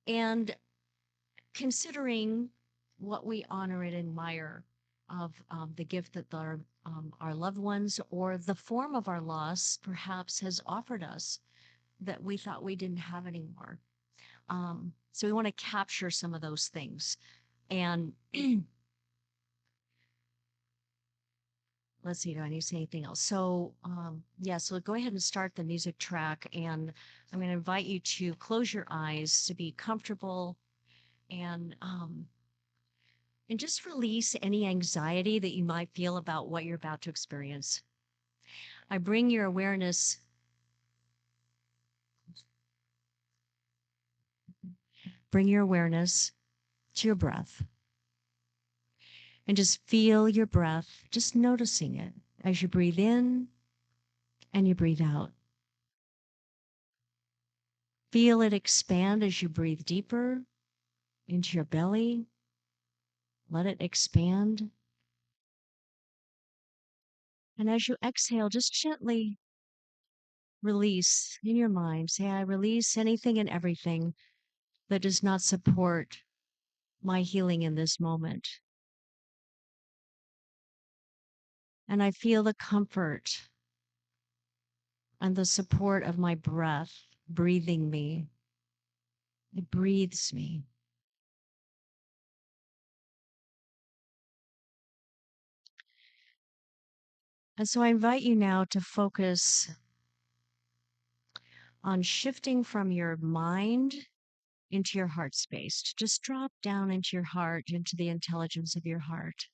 And considering what we honor and admire of the gift that our loved ones or the form of our loss perhaps has offered us that we thought we didn't have anymore. So we want to capture some of those things. And let's see, do I need to say anything else? So yeah, so go ahead and start the music track, and I'm going to invite you to close your eyes to be comfortable and just release any anxiety that you might feel about what you're about to experience. I bring your awareness to your breath. And just feel your breath, just noticing it as you breathe in and you breathe out. Feel it expand as you breathe deeper into your belly. Let it expand. And as you exhale, just gently release in your mind. Say, I release anything and everything that does not support my healing in this moment. And I feel the comfort and the support of my breath breathing me It breathes me. And so I invite you now to focus on shifting from your mind into your heart space, to just drop down into your heart, into the intelligence of your heart.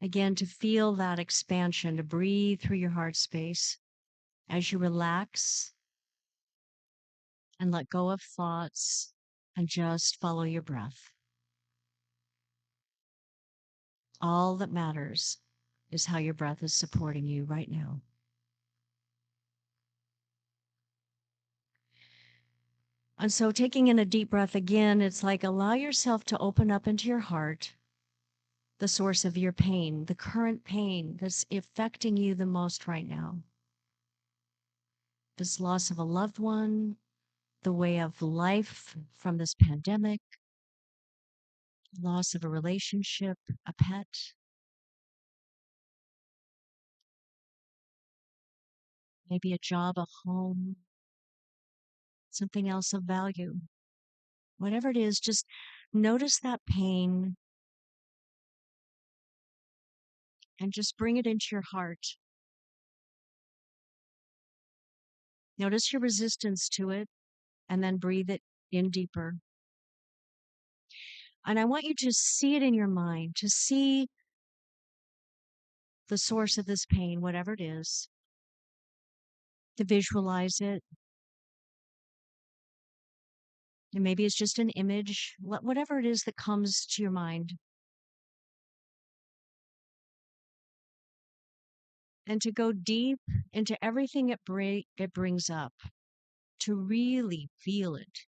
Again, to feel that expansion, to breathe through your heart space as you relax and let go of thoughts and just follow your breath. All that matters is how your breath is supporting you right now. And so, taking in a deep breath again, it's like allow yourself to open up into your heart, the source of your pain, the current pain that's affecting you the most right now. This loss of a loved one, the way of life from this pandemic, loss of a relationship, a pet, maybe a job, a home, something else of value. Whatever it is, just notice that pain and just bring it into your heart. Notice your resistance to it and then breathe it in deeper. And I want you to see it in your mind, to see the source of this pain, whatever it is, to visualize it. And maybe it's just an image, whatever it is that comes to your mind. And to go deep into everything it brings up, to really feel it.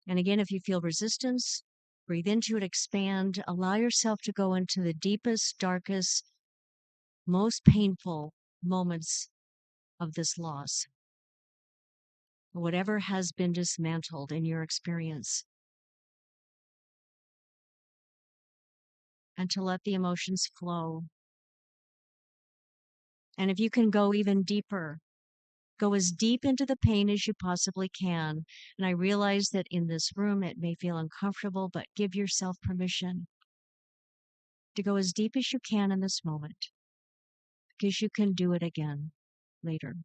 And again, if you feel resistance, breathe into it, expand, allow yourself to go into the deepest, darkest, most painful moments of this loss, whatever has been dismantled in your experience, and to let the emotions flow. And if you can go even deeper, go as deep into the pain as you possibly can. And I realize that in this room it may feel uncomfortable, but give yourself permission to go as deep as you can in this moment, because you can do it again later.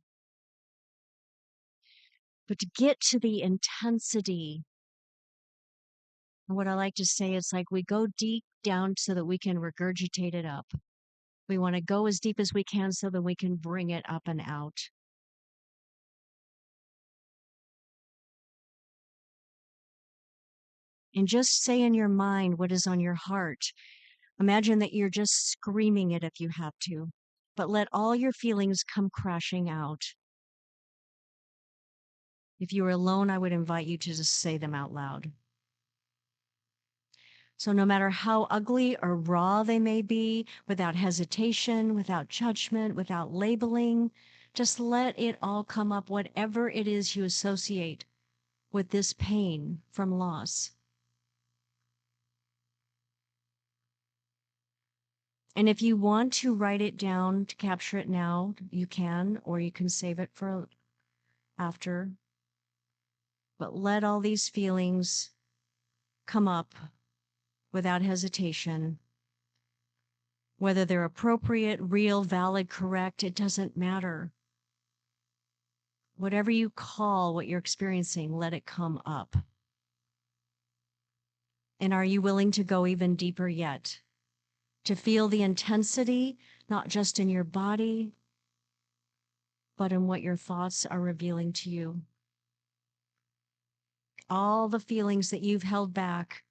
But to get to the intensity, and what I like to say, it's like we go deep down so that we can regurgitate it up. We want to go as deep as we can so that we can bring it up and out. And just say in your mind what is on your heart. Imagine that you're just screaming it if you have to, but let all your feelings come crashing out. If you were alone, I would invite you to just say them out loud. So no matter how ugly or raw they may be, without hesitation, without judgment, without labeling, just let it all come up, whatever it is you associate with this pain from loss. And if you want to write it down to capture it now, you can, or you can save it for after. But let all these feelings come up without hesitation. Whether they're appropriate, real, valid, correct, it doesn't matter. Whatever you call what you're experiencing, let it come up. And are you willing to go even deeper yet? To feel the intensity, not just in your body, but in what your thoughts are revealing to you. All the feelings that you've held back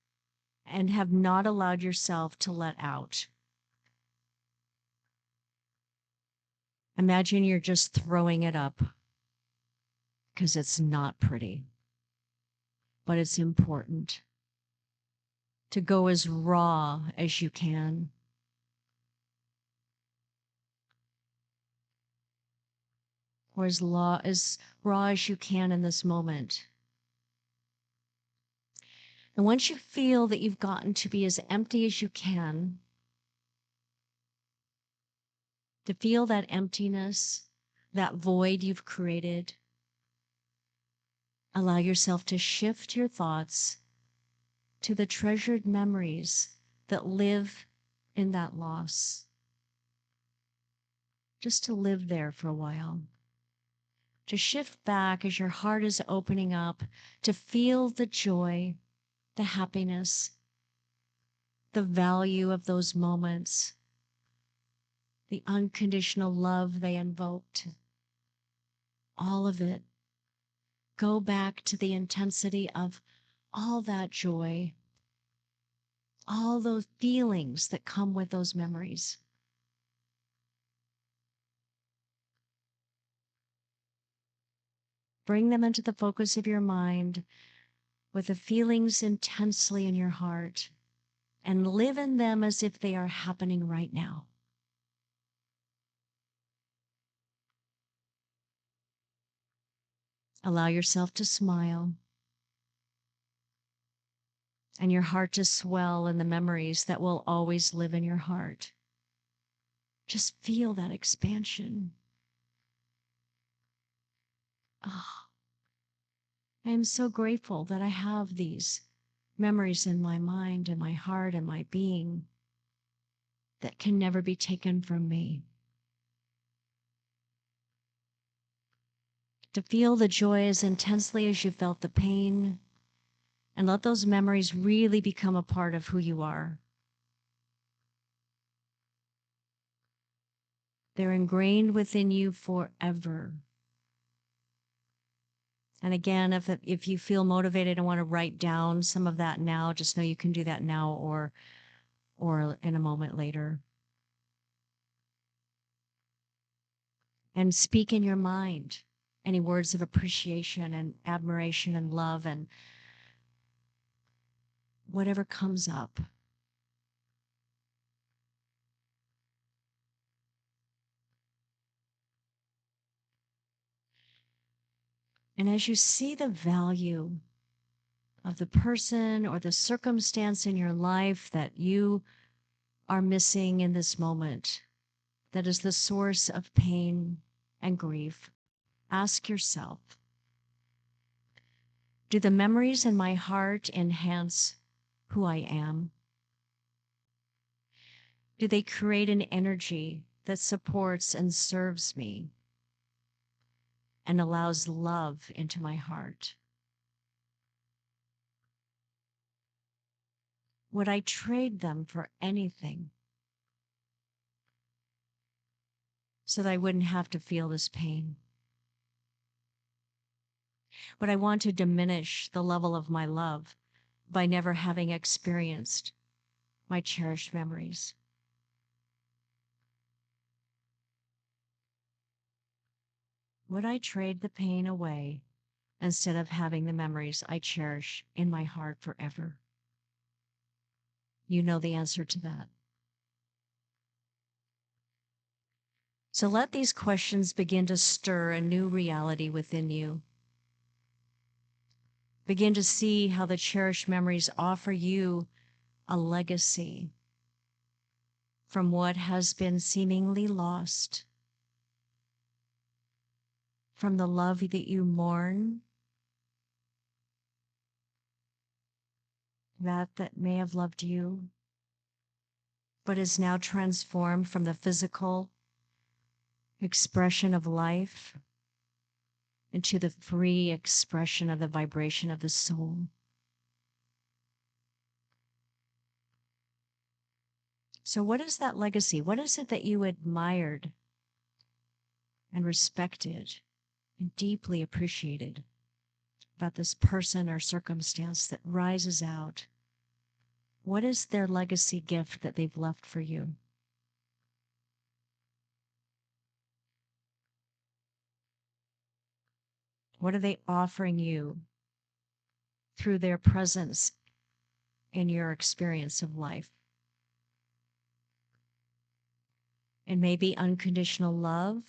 and have not allowed yourself to let out. Imagine you're just throwing it up, because it's not pretty, but it's important to go as raw as you can. Or as raw as you can in this moment. And once you feel that you've gotten to be as empty as you can, to feel that emptiness, that void you've created, Allow yourself to shift your thoughts to the treasured memories that live in that loss. Just to live there for a while. To shift back as your heart is opening up, to feel the joy, the happiness, the value of those moments, the unconditional love they invoked. All of it. Go back to the intensity of all that joy, all those feelings that come with those memories. Bring them into the focus of your mind with the feelings intensely in your heart and live in them as if they are happening right now. Allow yourself to smile and your heart to swell in the memories that will always live in your heart. Just feel that expansion. Oh, I am so grateful that I have these memories in my mind and my heart and my being that can never be taken from me. To feel the joy as intensely as you felt the pain, and let those memories really become a part of who you are. They're ingrained within you forever. And again, if you feel motivated and want to write down some of that now, just know you can do that now or in a moment later. And speak in your mind any words of appreciation and admiration and love and whatever comes up. And as you see the value of the person or the circumstance in your life that you are missing in this moment, that is the source of pain and grief, ask yourself, do the memories in my heart enhance who I am? Do they create an energy that supports and serves me and allows love into my heart? Would I trade them for anything so that I wouldn't have to feel this pain? Would I want to diminish the level of my love by never having experienced my cherished memories? Would I trade the pain away instead of having the memories I cherish in my heart forever? You know the answer to that. So let these questions begin to stir a new reality within you. Begin to see how the cherished memories offer you a legacy from what has been seemingly lost, from the love that you mourn, that may have loved you, but is now transformed from the physical expression of life into the free expression of the vibration of the soul. So what is that legacy? What is it that you admired and respected and deeply appreciated about this person or circumstance that rises out? What is their legacy gift that they've left for you? What are they offering you through their presence in your experience of life? And maybe unconditional love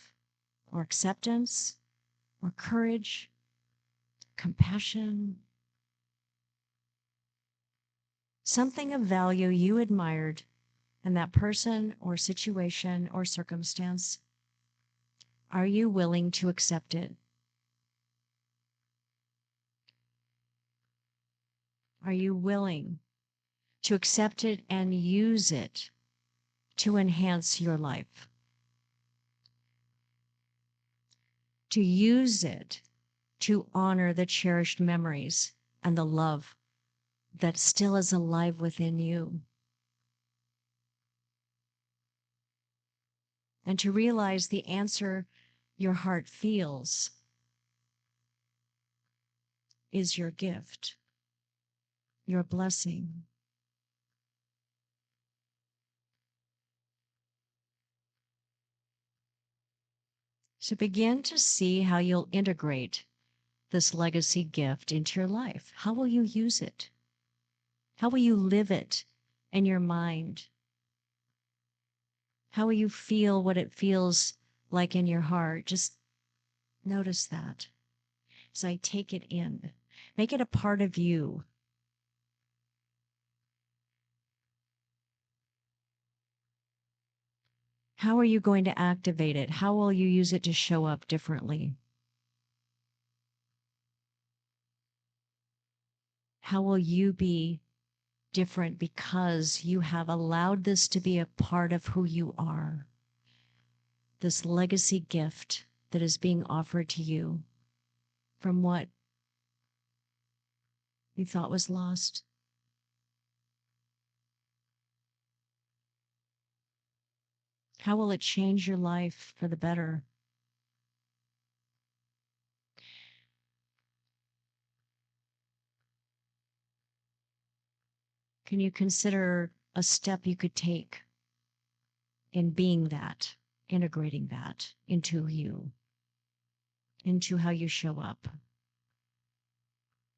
or acceptance or courage, compassion, something of value you admired in that person or situation or circumstance. Are you willing to accept it? Are you willing to accept it and use it to enhance your life? To use it to honor the cherished memories and the love that still is alive within you. And to realize the answer your heart feels is your gift, your blessing. So begin to see how you'll integrate this legacy gift into your life. How will you use it? How will you live it in your mind? How will you feel what it feels like in your heart? Just notice that as I take it in. Make it a part of you. How are you going to activate it? How will you use it to show up differently? How will you be different because you have allowed this to be a part of who you are? This legacy gift that is being offered to you from what you thought was lost. How will it change your life for the better? Can you consider a step you could take in being that, integrating that into you, into how you show up?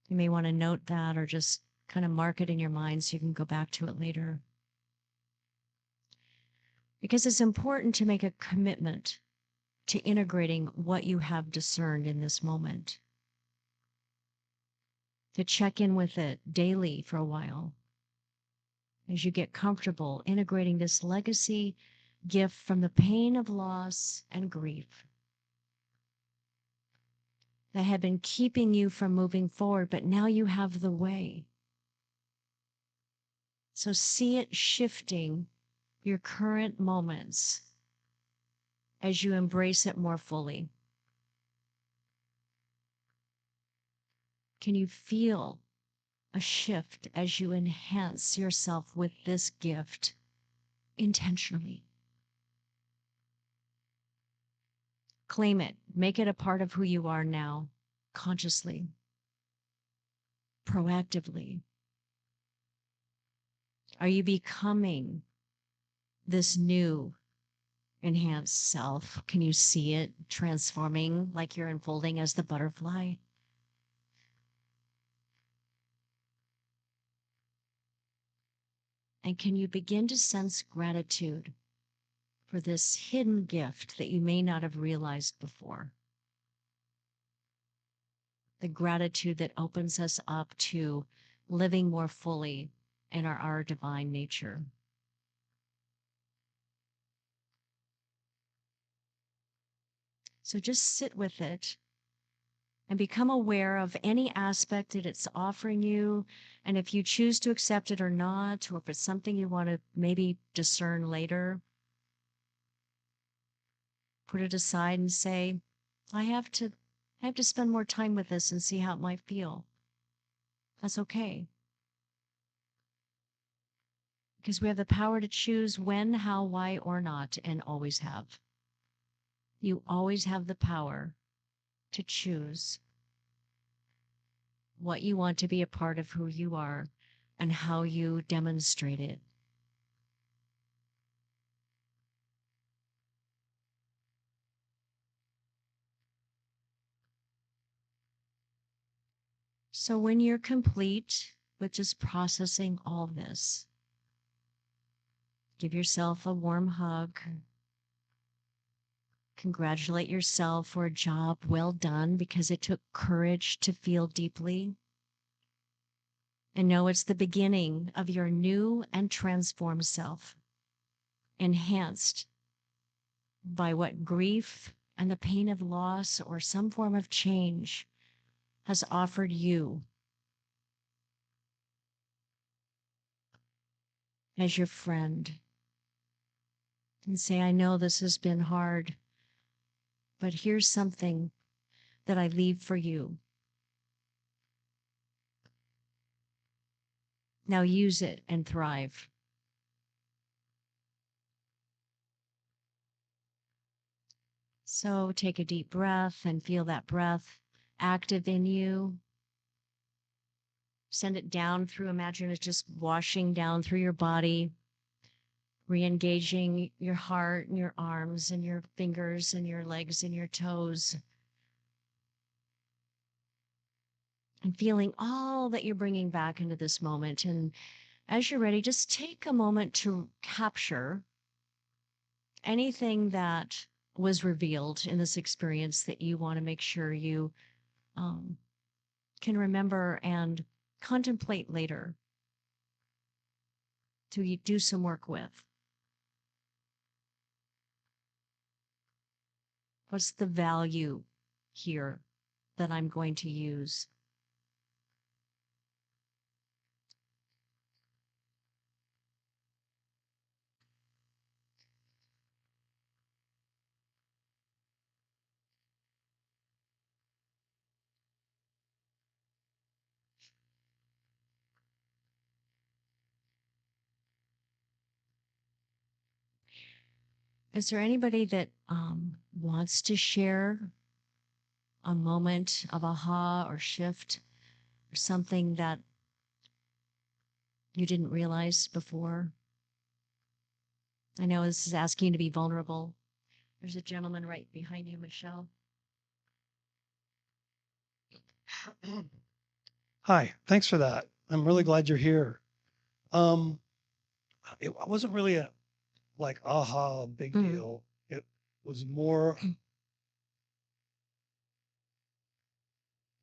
You may want to note that or just kind of mark it in your mind so you can go back to it later. Because it's important to make a commitment to integrating what you have discerned in this moment, to check in with it daily for a while as you get comfortable integrating this legacy gift from the pain of loss and grief that had been keeping you from moving forward, but now you have the way. So see it shifting your current moments as you embrace it more fully. Can you feel a shift as you enhance yourself with this gift intentionally? Claim it, make it a part of who you are now, consciously, proactively. Are you becoming this new enhanced self? Can you see it transforming like you're unfolding as the butterfly? And can you begin to sense gratitude for this hidden gift that you may not have realized before? The gratitude that opens us up to living more fully in our divine nature. So just sit with it and become aware of any aspect that it's offering you. And if you choose to accept it or not, or if it's something you want to maybe discern later, put it aside and say, I have to spend more time with this and see how it might feel. That's okay. Because we have the power to choose when, how, why, or not, and always have. You always have the power to choose what you want to be a part of who you are and how you demonstrate it. So when you're complete with just processing all this, give yourself a warm hug. Congratulate yourself for a job well done because it took courage to feel deeply. And know it's the beginning of your new and transformed self, enhanced by what grief and the pain of loss or some form of change has offered you. as your friend and say, I know this has been hard, but here's something that I leave for you. Now use it and thrive. So take a deep breath and feel that breath active in you. Send it down through, imagine it just washing down through your body, re-engaging your heart and your arms and your fingers and your legs and your toes. And feeling all that you're bringing back into this moment. And as you're ready, just take a moment to capture anything that was revealed in this experience that you want to make sure you um, can remember and contemplate later to do some work with. What's the value here that I'm going to use? Is there anybody that wants to share a moment of aha or shift or something that you didn't realize before? I know this is asking you to be vulnerable. There's a gentleman right behind you, Michelle. Hi, thanks for that. I'm really glad you're here. Um, it wasn't really a like aha big Mm. deal. It was more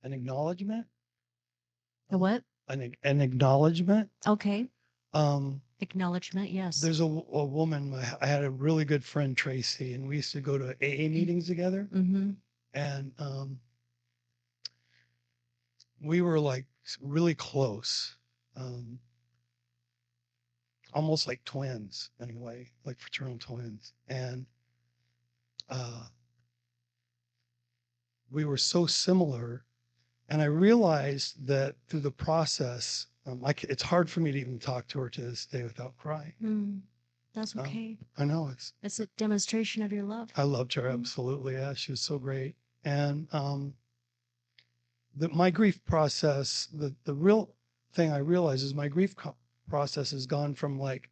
an acknowledgement, A what? an acknowledgement. Okay. Um, Acknowledgement, yes. there's a woman. I had a really good friend, Tracy, and we used to go to AA meetings together. Mm-hmm. And we were like really close, um, almost like twins anyway, like fraternal twins. And uh, we were so similar. And I realized that through the process, it's hard for me to even talk to her to this day without crying. Mm, that's Um, okay. I know It's a demonstration of your love. I loved her. Mm. Absolutely. Yeah. She was so great. And my grief process, the real thing I realize is my process has gone from like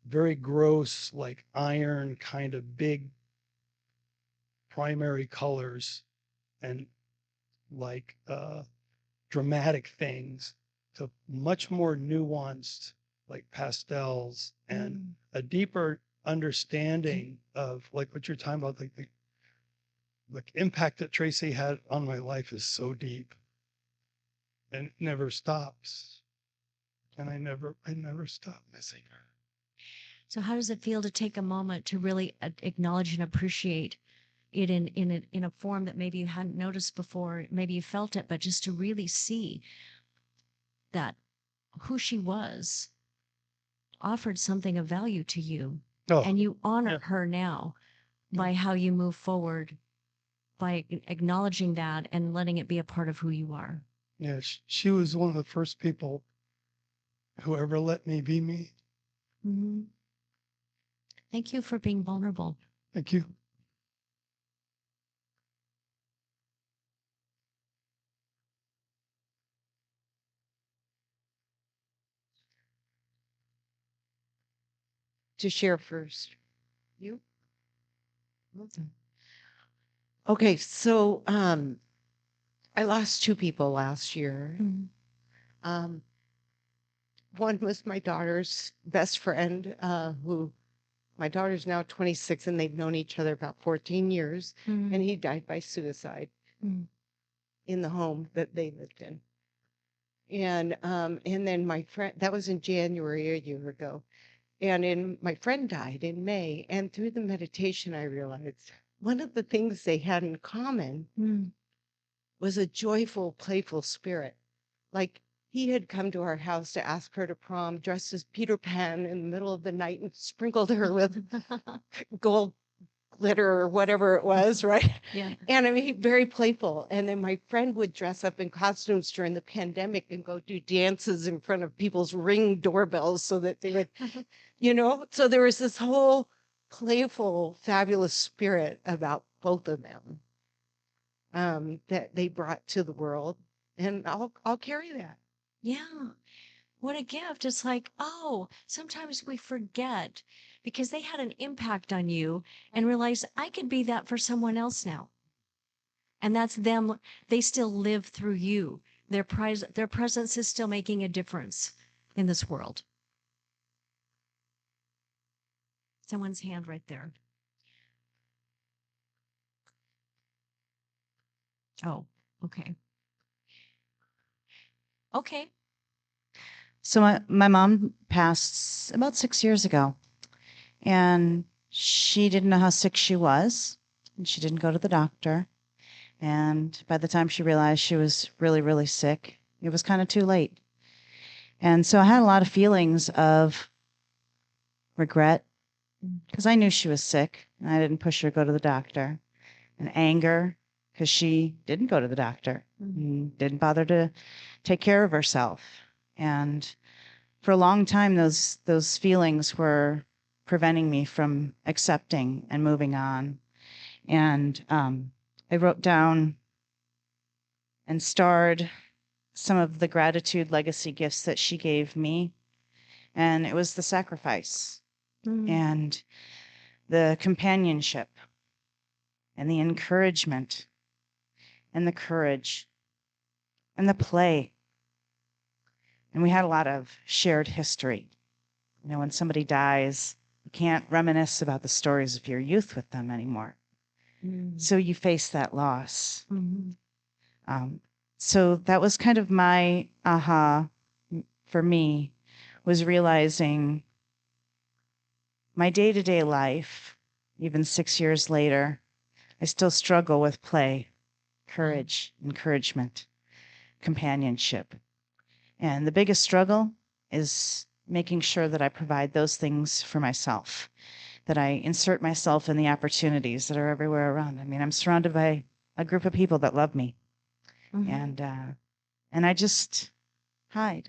very gross, like iron kind of big primary colors and like dramatic things to much more nuanced, like pastels and Mm. a deeper understanding of like what you're talking about, like the impact that Tracy had on my life is so deep and it never stops. And I never stop missing her. So how does it feel to take a moment to really acknowledge and appreciate it in a form that maybe you hadn't noticed before? Maybe you felt it, but just to really see that who she was offered something of value to you, Oh, and you honor yeah. her now Yeah. by how you move forward, by acknowledging that and letting it be a part of who you are. Yeah, she was one of the first people who ever let me be me. Mhm. Thank you for being vulnerable. Thank you. To share first. You? Okay, so I lost two people last year. Mhm. Um, one was my daughter's best friend, who my daughter's now 26 and they've known each other about 14 years, Mhm. and he died by suicide Mhm. in the home that they lived in. And then my friend, that was in January a year ago. My friend died in May. And through the meditation, I realized one of the things they had in common Mhm. was a joyful, playful spirit. Like he had come to our house to ask her to prom dressed as Peter Pan in the middle of the night and sprinkled her with gold glitter or whatever it was, right? Yeah. And I mean, very playful. And then my friend would dress up in costumes during the pandemic and go do dances in front of people's Ring doorbells so that they would, so there was this whole playful, fabulous spirit about both of them that they brought to the world. And I'll carry that. Yeah. What a gift. It's like, oh, sometimes we forget because they had an impact on you and realize I could be that for someone else now. And that's them. They still live through you. Their presence is still making a difference in this world. Someone's hand right there. Oh, okay. Okay. So my mom passed about 6 years ago, and she didn't know how sick she was, and she didn't go to the doctor. And by the time she realized she was really, really sick, it was kind of too late. And so I had a lot of feelings of regret because I knew she was sick and I didn't push her to go to the doctor, and anger because she didn't go to the doctor and didn't bother to take care of herself. And for a long time, those feelings were preventing me from accepting and moving on. And I wrote down and starred some of the gratitude legacy gifts that she gave me. And it was the sacrifice and the companionship and the encouragement and the courage and the play. And we had a lot of shared history. When somebody dies, you can't reminisce about the stories of your youth with them anymore. So you face that loss. So that was kind of my aha for me, was realizing my day-to-day life, even 6 years later, I still struggle with play, courage, encouragement, companionship. And the biggest struggle is making sure that I provide those things for myself, that I insert myself in the opportunities that are everywhere around. I mean, I'm surrounded by a group of people that love me, and I just hide.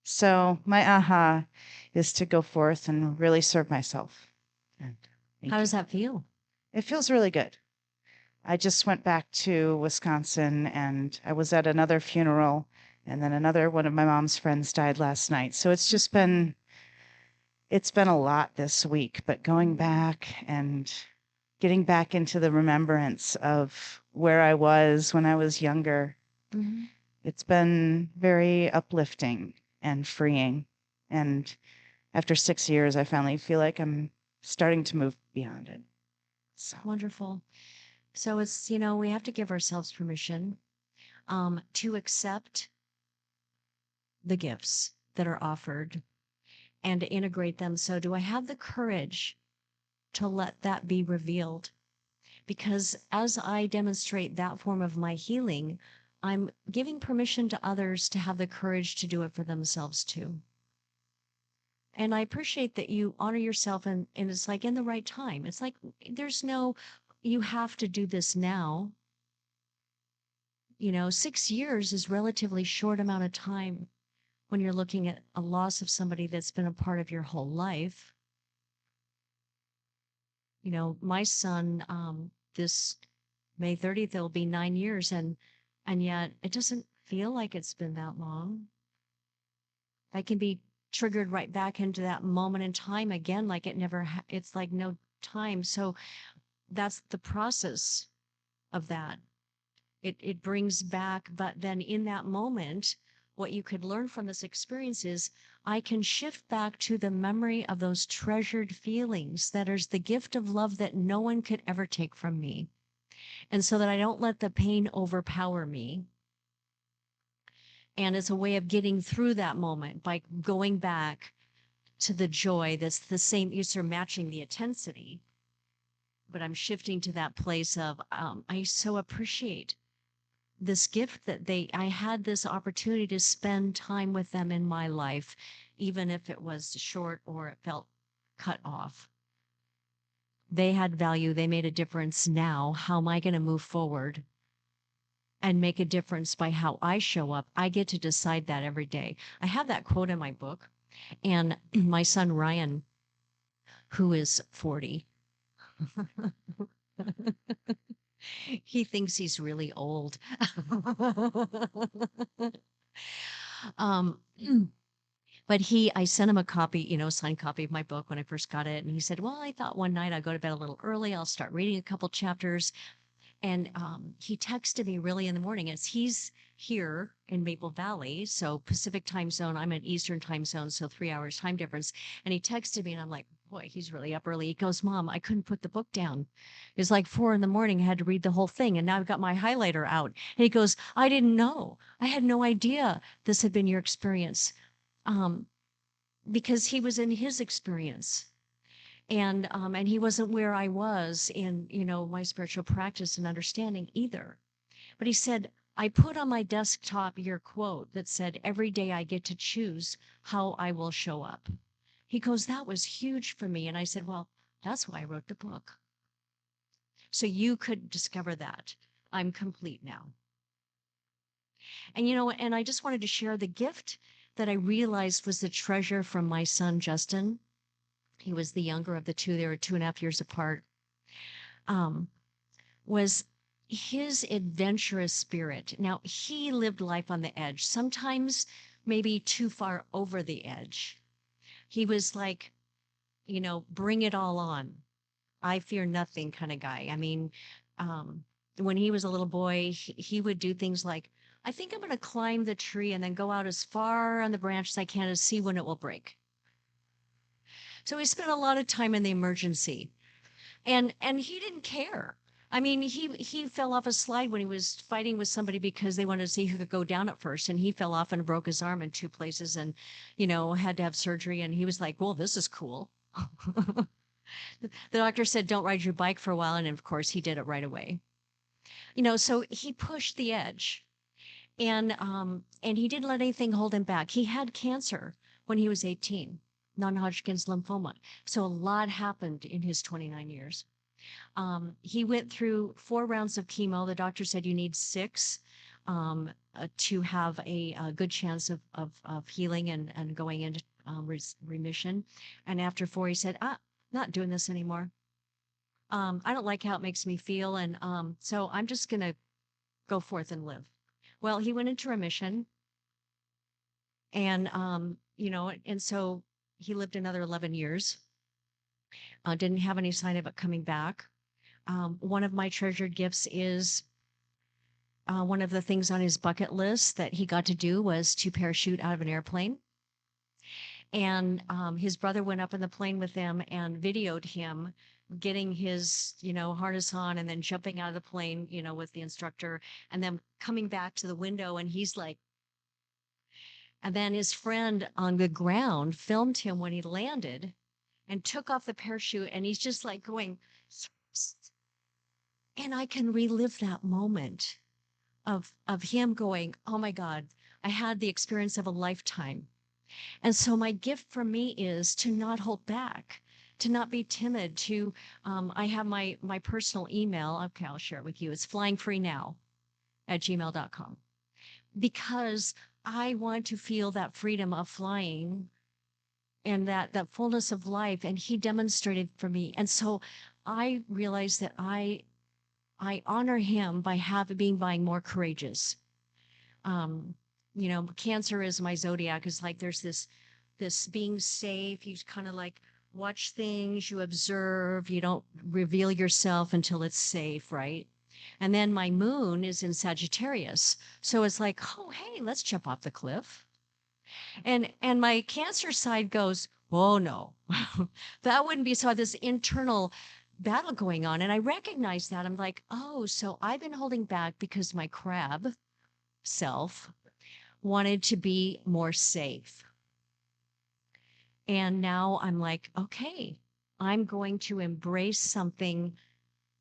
So my aha is to go forth and really serve myself. And How does that feel? It feels really good. I just went back to Wisconsin and I was at another funeral, and then another one of my mom's friends died last night. So it's been a lot this week, but going back and getting back into the remembrance of where I was when I was younger, it's been very uplifting and freeing. And after 6 years, I finally feel like I'm starting to move beyond it. So Wonderful. So it's, we have to give ourselves permission to accept the gifts that are offered and to integrate them. So do I have the courage to let that be revealed? Because as I demonstrate that form of my healing, I'm giving permission to others to have the courage to do it for themselves too. And I appreciate that you honor yourself, and it's like in the right time. It's like there's no, you have to do this now. 6 years is relatively short amount of time when you're looking at a loss of somebody that's been a part of your whole life. My son, this May 30th, it'll be 9 years, and yet it doesn't feel like it's been that long. I can be triggered right back into that moment in time again, like it never, it's like no time. So that's the process of that. It brings back, but then in that moment, what you could learn from this experience is I can shift back to the memory of those treasured feelings that is the gift of love that no one could ever take from me. And so that I don't let the pain overpower me. And it's a way of getting through that moment by going back to the joy that's the same. You're matching the intensity, but I'm shifting to that place of I so appreciate this gift that I had this opportunity to spend time with them in my life, even if it was short or it felt cut off. They had value. They made a difference. Now, how am I going to move forward and make a difference by how I show up? I get to decide that every day. I have that quote in my book, and my son Ryan, who is 40, he thinks he's really old. um, but I sent him a copy, signed copy of my book when I first got it. And he said, well, I thought one night I'd go to bed a little early. I'll start reading a couple chapters. And he texted me really in the morning as he's here in Maple Valley. So Pacific time zone, I'm in Eastern time zone. So 3 hours time difference. And he texted me and I'm like, boy, he's really up early. He goes, Mom, I couldn't put the book down. It's like 4 a.m. I had to read the whole thing. And now I've got my highlighter out. And he goes, I didn't know. I had no idea this had been your experience. Because he was in his experience. And he wasn't where I was in, my spiritual practice and understanding either. But he said, I put on my desktop your quote that said, every day I get to choose how I will show up. He goes, that was huge for me. And I said, well, that's why I wrote the book. So you could discover that. I'm complete now. And, and I just wanted to share the gift that I realized was the treasure from my son, Justin. He was the younger of the two. They were 2.5 years apart. Was his adventurous spirit. Now, he lived life on the edge, sometimes maybe too far over the edge. He was like, bring it all on. I fear nothing kind of guy. I mean, when he was a little boy, he would do things like, I think I'm going to climb the tree and then go out as far on the branch as I can to see when it will break. So he spent a lot of time in the emergency, and he didn't care. I mean, he fell off a slide when he was fighting with somebody because they wanted to see who could go down at first, and he fell off and broke his arm in 2 places, and had to have surgery. And he was like, "Well, this is cool." The doctor said, "Don't ride your bike for a while," and of course, he did it right away. So he pushed the edge, and he didn't let anything hold him back. He had cancer when he was 18. Non-Hodgkin's lymphoma. So a lot happened in his 29 years. He went through 4 rounds of chemo. The doctor said you need 6 to have a good chance of healing and going into remission. And after 4, he said, not doing this anymore. I don't like how it makes me feel. And so I'm just going to go forth and live. Well, he went into remission. And, and so he lived another 11 years, didn't have any sign of it coming back. One of my treasured gifts is one of the things on his bucket list that he got to do was to parachute out of an airplane. And his brother went up in the plane with him and videoed him getting his, harness on and then jumping out of the plane, with the instructor and then coming back to the window. And he's like, and then his friend on the ground filmed him when he landed and took off the parachute. And he's just like going, and I can relive that moment of him going, oh my God, I had the experience of a lifetime. And so my gift for me is to not hold back, to not be timid, to, I have my personal email. Okay, I'll share it with you. It's flyingfreenow@gmail.com. Because I want to feel that freedom of flying and that fullness of life. And he demonstrated for me. And so I realized that I honor him by being more courageous. Cancer is my zodiac. Is like there's this being safe. You kind of like watch things, you observe, you don't reveal yourself until it's safe, right? And then my moon is in Sagittarius. So it's like, oh, hey, let's jump off the cliff. And my Cancer side goes, oh, no, that wouldn't be. So I have this internal battle going on. And I recognize that. I'm like, oh, so I've been holding back because my crab self wanted to be more safe. And now I'm like, okay, I'm going to embrace something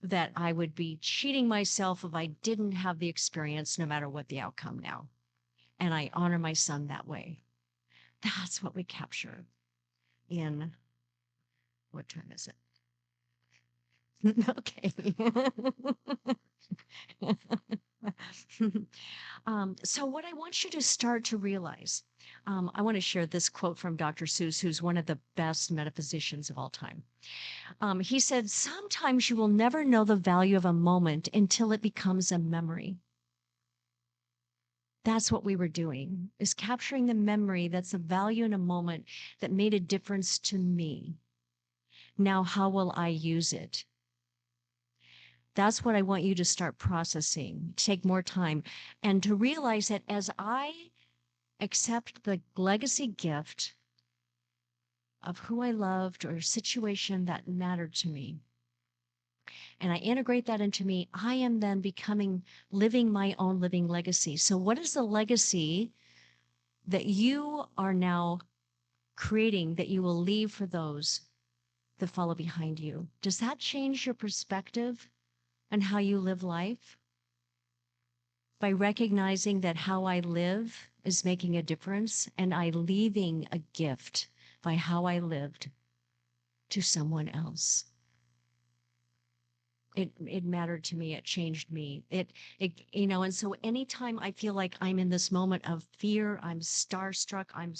that I would be cheating myself if I didn't have the experience, no matter what the outcome now. And I honor my son that way. That's what we capture in, what time is it? Okay. So what I want you to start to realize, I want to share this quote from Dr. Seuss, who's one of the best metaphysicians of all time. He said, sometimes you will never know the value of a moment until it becomes a memory. That's what we were doing, is capturing the memory that's a value in a moment that made a difference to me. Now, how will I use it? That's what I want you to start processing, take more time, and to realize that as I accept the legacy gift of who I loved or a situation that mattered to me, and I integrate that into me, I am then living my own living legacy. So what is the legacy that you are now creating that you will leave for those that follow behind you? Does that change your perspective on how you live life? By recognizing that how I live is making a difference and I leaving a gift by how I lived to someone else. It mattered to me. It changed me. And so anytime I feel like I'm in this moment of fear, I'm starstruck, I'm,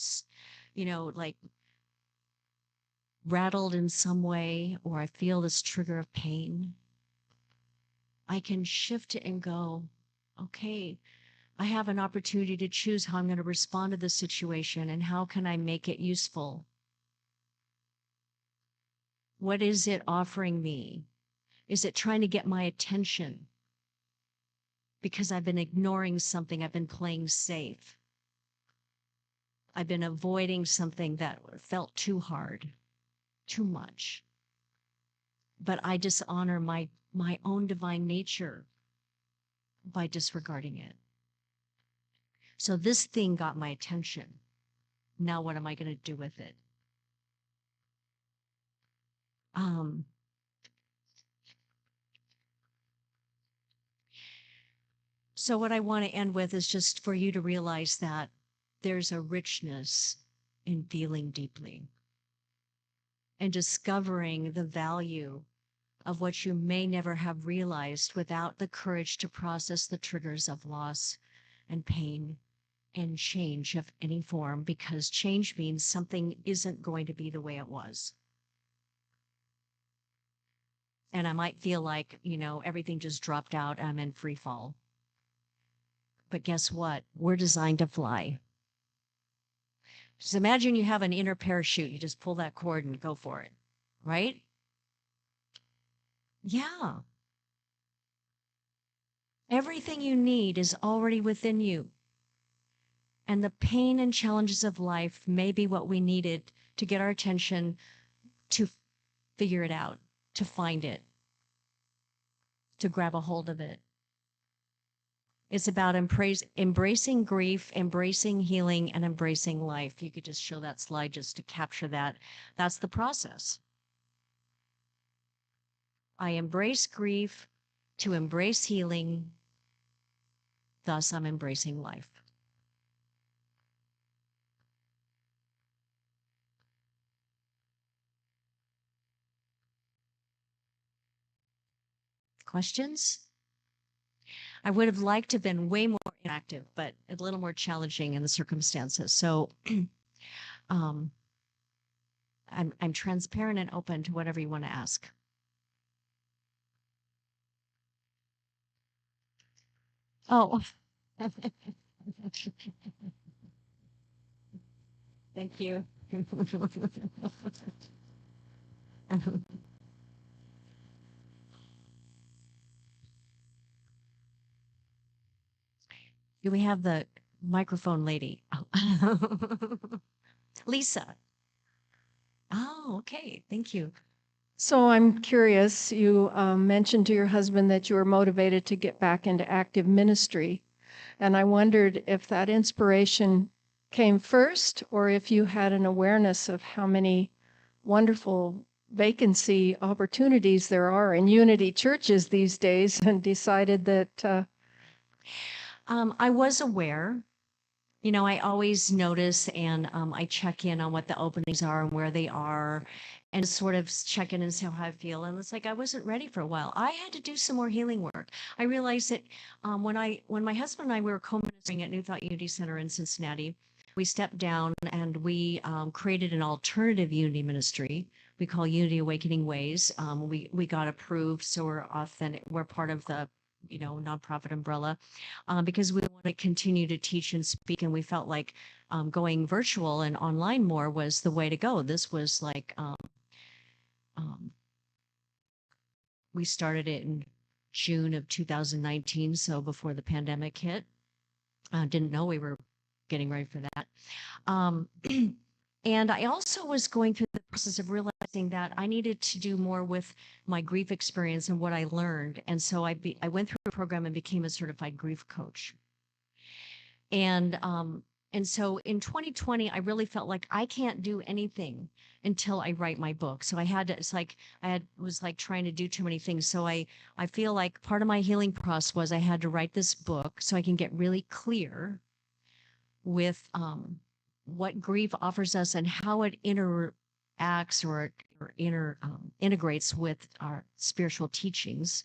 like rattled in some way, or I feel this trigger of pain, I can shift it and go, okay, I have an opportunity to choose how I'm going to respond to this situation and how can I make it useful? What is it offering me? Is it trying to get my attention? Because I've been ignoring something, I've been playing safe. I've been avoiding something that felt too hard, too much. But I dishonor my own divine nature by disregarding it. So this thing got my attention. Now what am I going to do with it? So what I want to end with is just for you to realize that there's a richness in feeling deeply and discovering the value of what you may never have realized without the courage to process the triggers of loss and pain and change of any form, because change means something isn't going to be the way it was. And I might feel like, everything just dropped out. I'm in free fall. But guess what? We're designed to fly. Just imagine you have an inner parachute. You just pull that cord and go for it, right? Yeah. Everything you need is already within you. And the pain and challenges of life may be what we needed to get our attention, to figure it out, to find it, to grab a hold of it. It's about embracing grief, embracing healing, and embracing life. You could just show that slide just to capture that. That's the process. I embrace grief to embrace healing. Thus, I'm embracing life. Questions? I would have liked to have been way more interactive, but a little more challenging in the circumstances. So I'm transparent and open to whatever you want to ask. Oh. Thank you. Do we have the microphone lady? Oh. Lisa. Oh, okay. Thank you. So I'm curious, you mentioned to your husband that you were motivated to get back into active ministry. And I wondered if that inspiration came first or if you had an awareness of how many wonderful vacancy opportunities there are in Unity churches these days and decided that I was aware. I always notice and I check in on what the openings are and where they are and sort of check in and see how I feel. And it's like I wasn't ready for a while. I had to do some more healing work. I realized that when my husband and I were co-ministering at New Thought Unity Center in Cincinnati, we stepped down and we created an alternative unity ministry we call Unity Awakening Ways. We got approved, so we're authentic. We're part of the nonprofit umbrella because we want to continue to teach and speak, and we felt like going virtual and online more was the way to go. This was like um, we started it in June of 2019, so before the pandemic hit. Didn't know we were getting ready for that. Um, and I also was going through the process of realizing that I needed to do more with my grief experience and what I learned. And so I went through a program and became a certified grief coach. And so in 2020, I really felt like I can't do anything until I write my book. So I had to, it's like was like trying to do too many things. So I feel like part of my healing process was I had to write this book so I can get really clear with what grief offers us and how it interacts or integrates with our spiritual teachings,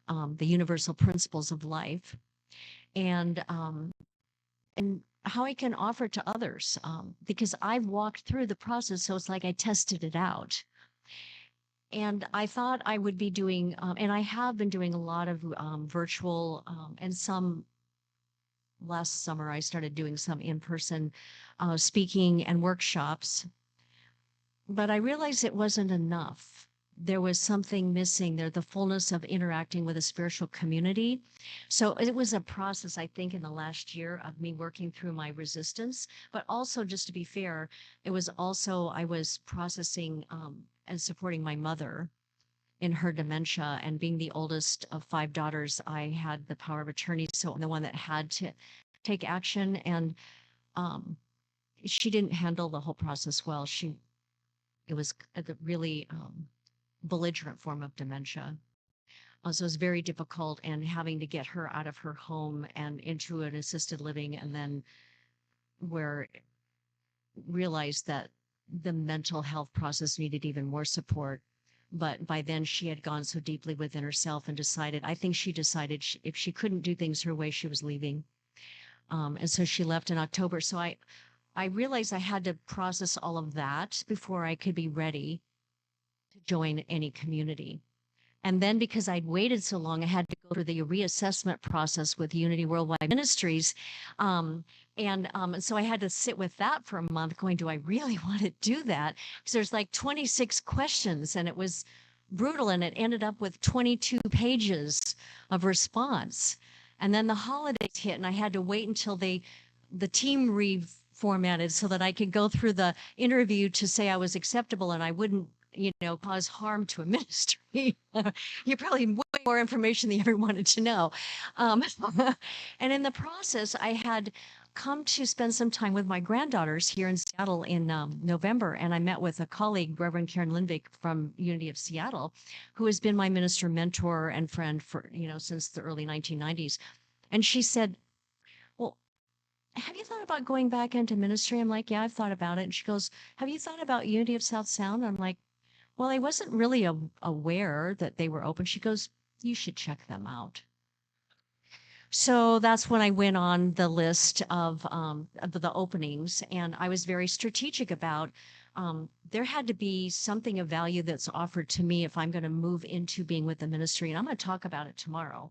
the universal principles of life, and how I can offer to others, because I've walked through the process. So it's like I tested it out. And I thought I would be doing, and I have been doing a lot of virtual and some last summer, I started doing some in-person speaking and workshops. But I realized it wasn't enough. There was something missing there, the fullness of interacting with a spiritual community. So it was a process, I think, in the last year of me working through my resistance. But also, just to be fair, it was also, I was processing and supporting my mother in her dementia. And being the oldest of 5 daughters, I had the power of attorney. So I'm the one that had to take action. And she didn't handle the whole process well. It was a really belligerent form of dementia. So it was very difficult, and having to get her out of her home and into an assisted living, and then where realized that the mental health process needed even more support. But by then she had gone so deeply within herself and I think she decided if she couldn't do things her way, she was leaving. And so she left in October. So I realized I had to process all of that before I could be ready to join any community. And then because I'd waited so long, I had to go through the reassessment process with Unity Worldwide Ministries. And so I had to sit with that for a month going, do I really want to do that? Because there's like 26 questions and it was brutal, and it ended up with 22 pages of response. And then the holidays hit and I had to wait until the team reformatted so that I could go through the interview to say I was acceptable and I wouldn't cause harm to a ministry. You probably way more information than you ever wanted to know. And in the process, I had come to spend some time with my granddaughters here in Seattle in November. And I met with a colleague, Reverend Karen Lindvik from Unity of Seattle, who has been my minister mentor and friend for, since the early 1990s. And she said, well, have you thought about going back into ministry? I'm like, yeah, I've thought about it. And she goes, have you thought about Unity of South Sound? I'm like, well, I wasn't really aware that they were open. She goes, you should check them out. So that's when I went on the list of the openings, and I was very strategic about there had to be something of value that's offered to me if I'm going to move into being with the ministry. And I'm going to talk about it tomorrow.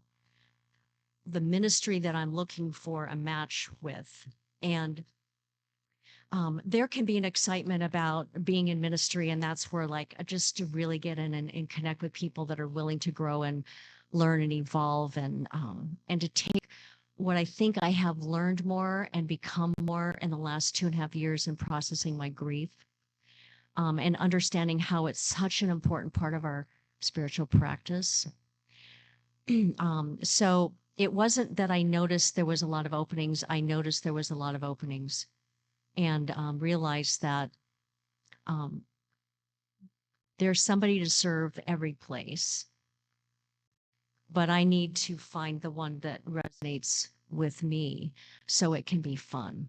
The ministry that I'm looking for a match with. And there can be an excitement about being in ministry, and that's where just to really get in and connect with people that are willing to grow and learn and evolve, and to take what I think I have learned more and become more in the last 2.5 years in processing my grief, and understanding how it's such an important part of our spiritual practice. So it wasn't that I noticed there was a lot of openings. I noticed there was a lot of openings. And realized that There's somebody to serve every place, but I need to find the one that resonates with me so it can be fun.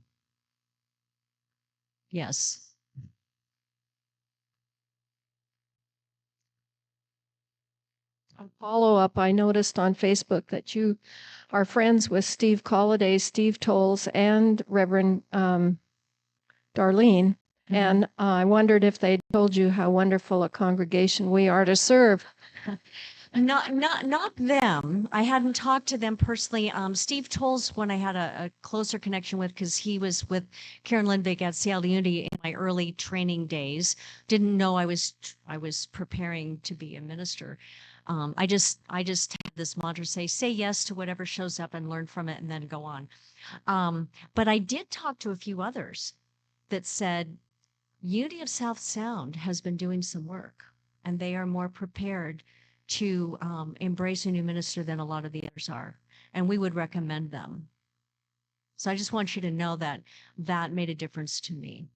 Yes. A follow-up, I noticed on Facebook that you are friends with Steve Colliday, Steve Tolles, and Reverend Darlene. And I wondered if they told you how wonderful a congregation we are to serve. Not them. I hadn't talked to them personally. Steve Tolles, when I had a closer connection with, because he was with Karen Lindvik at Seattle Unity in my early training days. Didn't know I was preparing to be a minister. I just had this mantra: say yes to whatever shows up and learn from it, and then go on. But I did talk to a few others that said Unity of South Sound has been doing some work, and they are more prepared to embrace a new minister than a lot of the others are, and we would recommend them. So I just want you to know that that made a difference to me.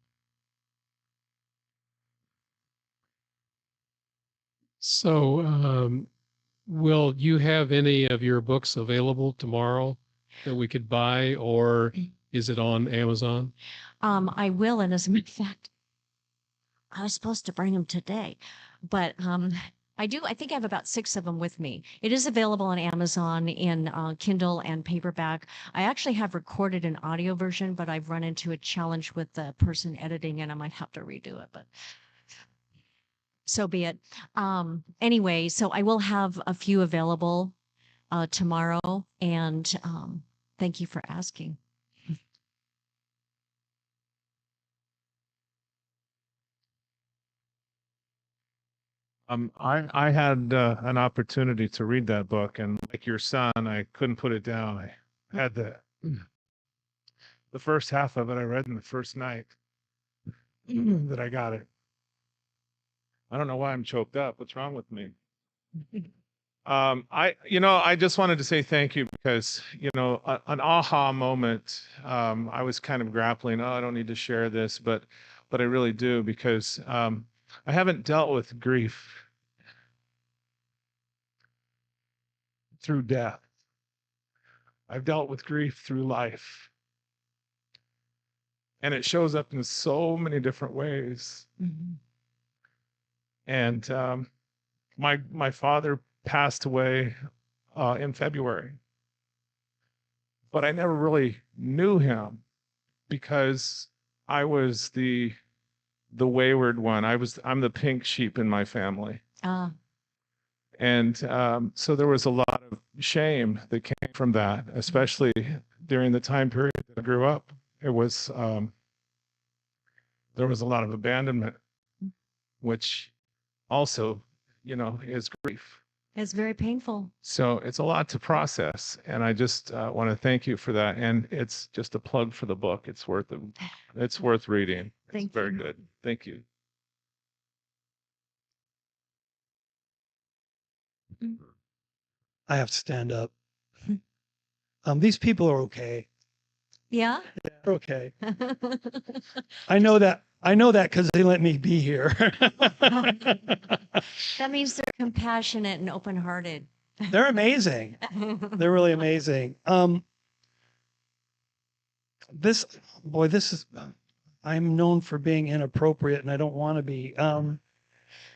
So, will you have any of your books available tomorrow that we could buy, or is it on Amazon? I will, and as a matter of fact, I was supposed to bring them today, but I do. I think I have about 6 of them with me. It is available on Amazon in Kindle and paperback. I actually have recorded an audio version, but I've run into a challenge with the person editing, and I might have to redo it. But so be it. Anyway, so I will have a few available tomorrow, and thank you for asking. I had an opportunity to read that book, and like your son, I couldn't put it down. I had the first half of it I read in the first night that I got it. I don't know why I'm choked up. What's wrong with me? I just wanted to say thank you because, an aha moment. I was kind of grappling. Oh, I don't need to share this, but I really do because I haven't dealt with grief through death. I've dealt with grief through life. And it shows up in so many different ways. Mm-hmm. And my father passed away in February. But I never really knew him because I was the wayward one. I'm the pink sheep in my family. And so there was a lot of shame that came from that, especially during the time period that I grew up. It was there was a lot of abandonment, which also, is grief. It's very painful. So it's a lot to process, and I just want to thank you for that. And it's just a plug for the book. It's worth it. It's worth reading. Thank It's very you. good. Thank you. I have to stand up. These people are okay. Yeah. They're okay. I know that because they let me be here. That means they're compassionate and open-hearted. They're amazing. They're really amazing. This is, I'm known for being inappropriate and I don't want to be.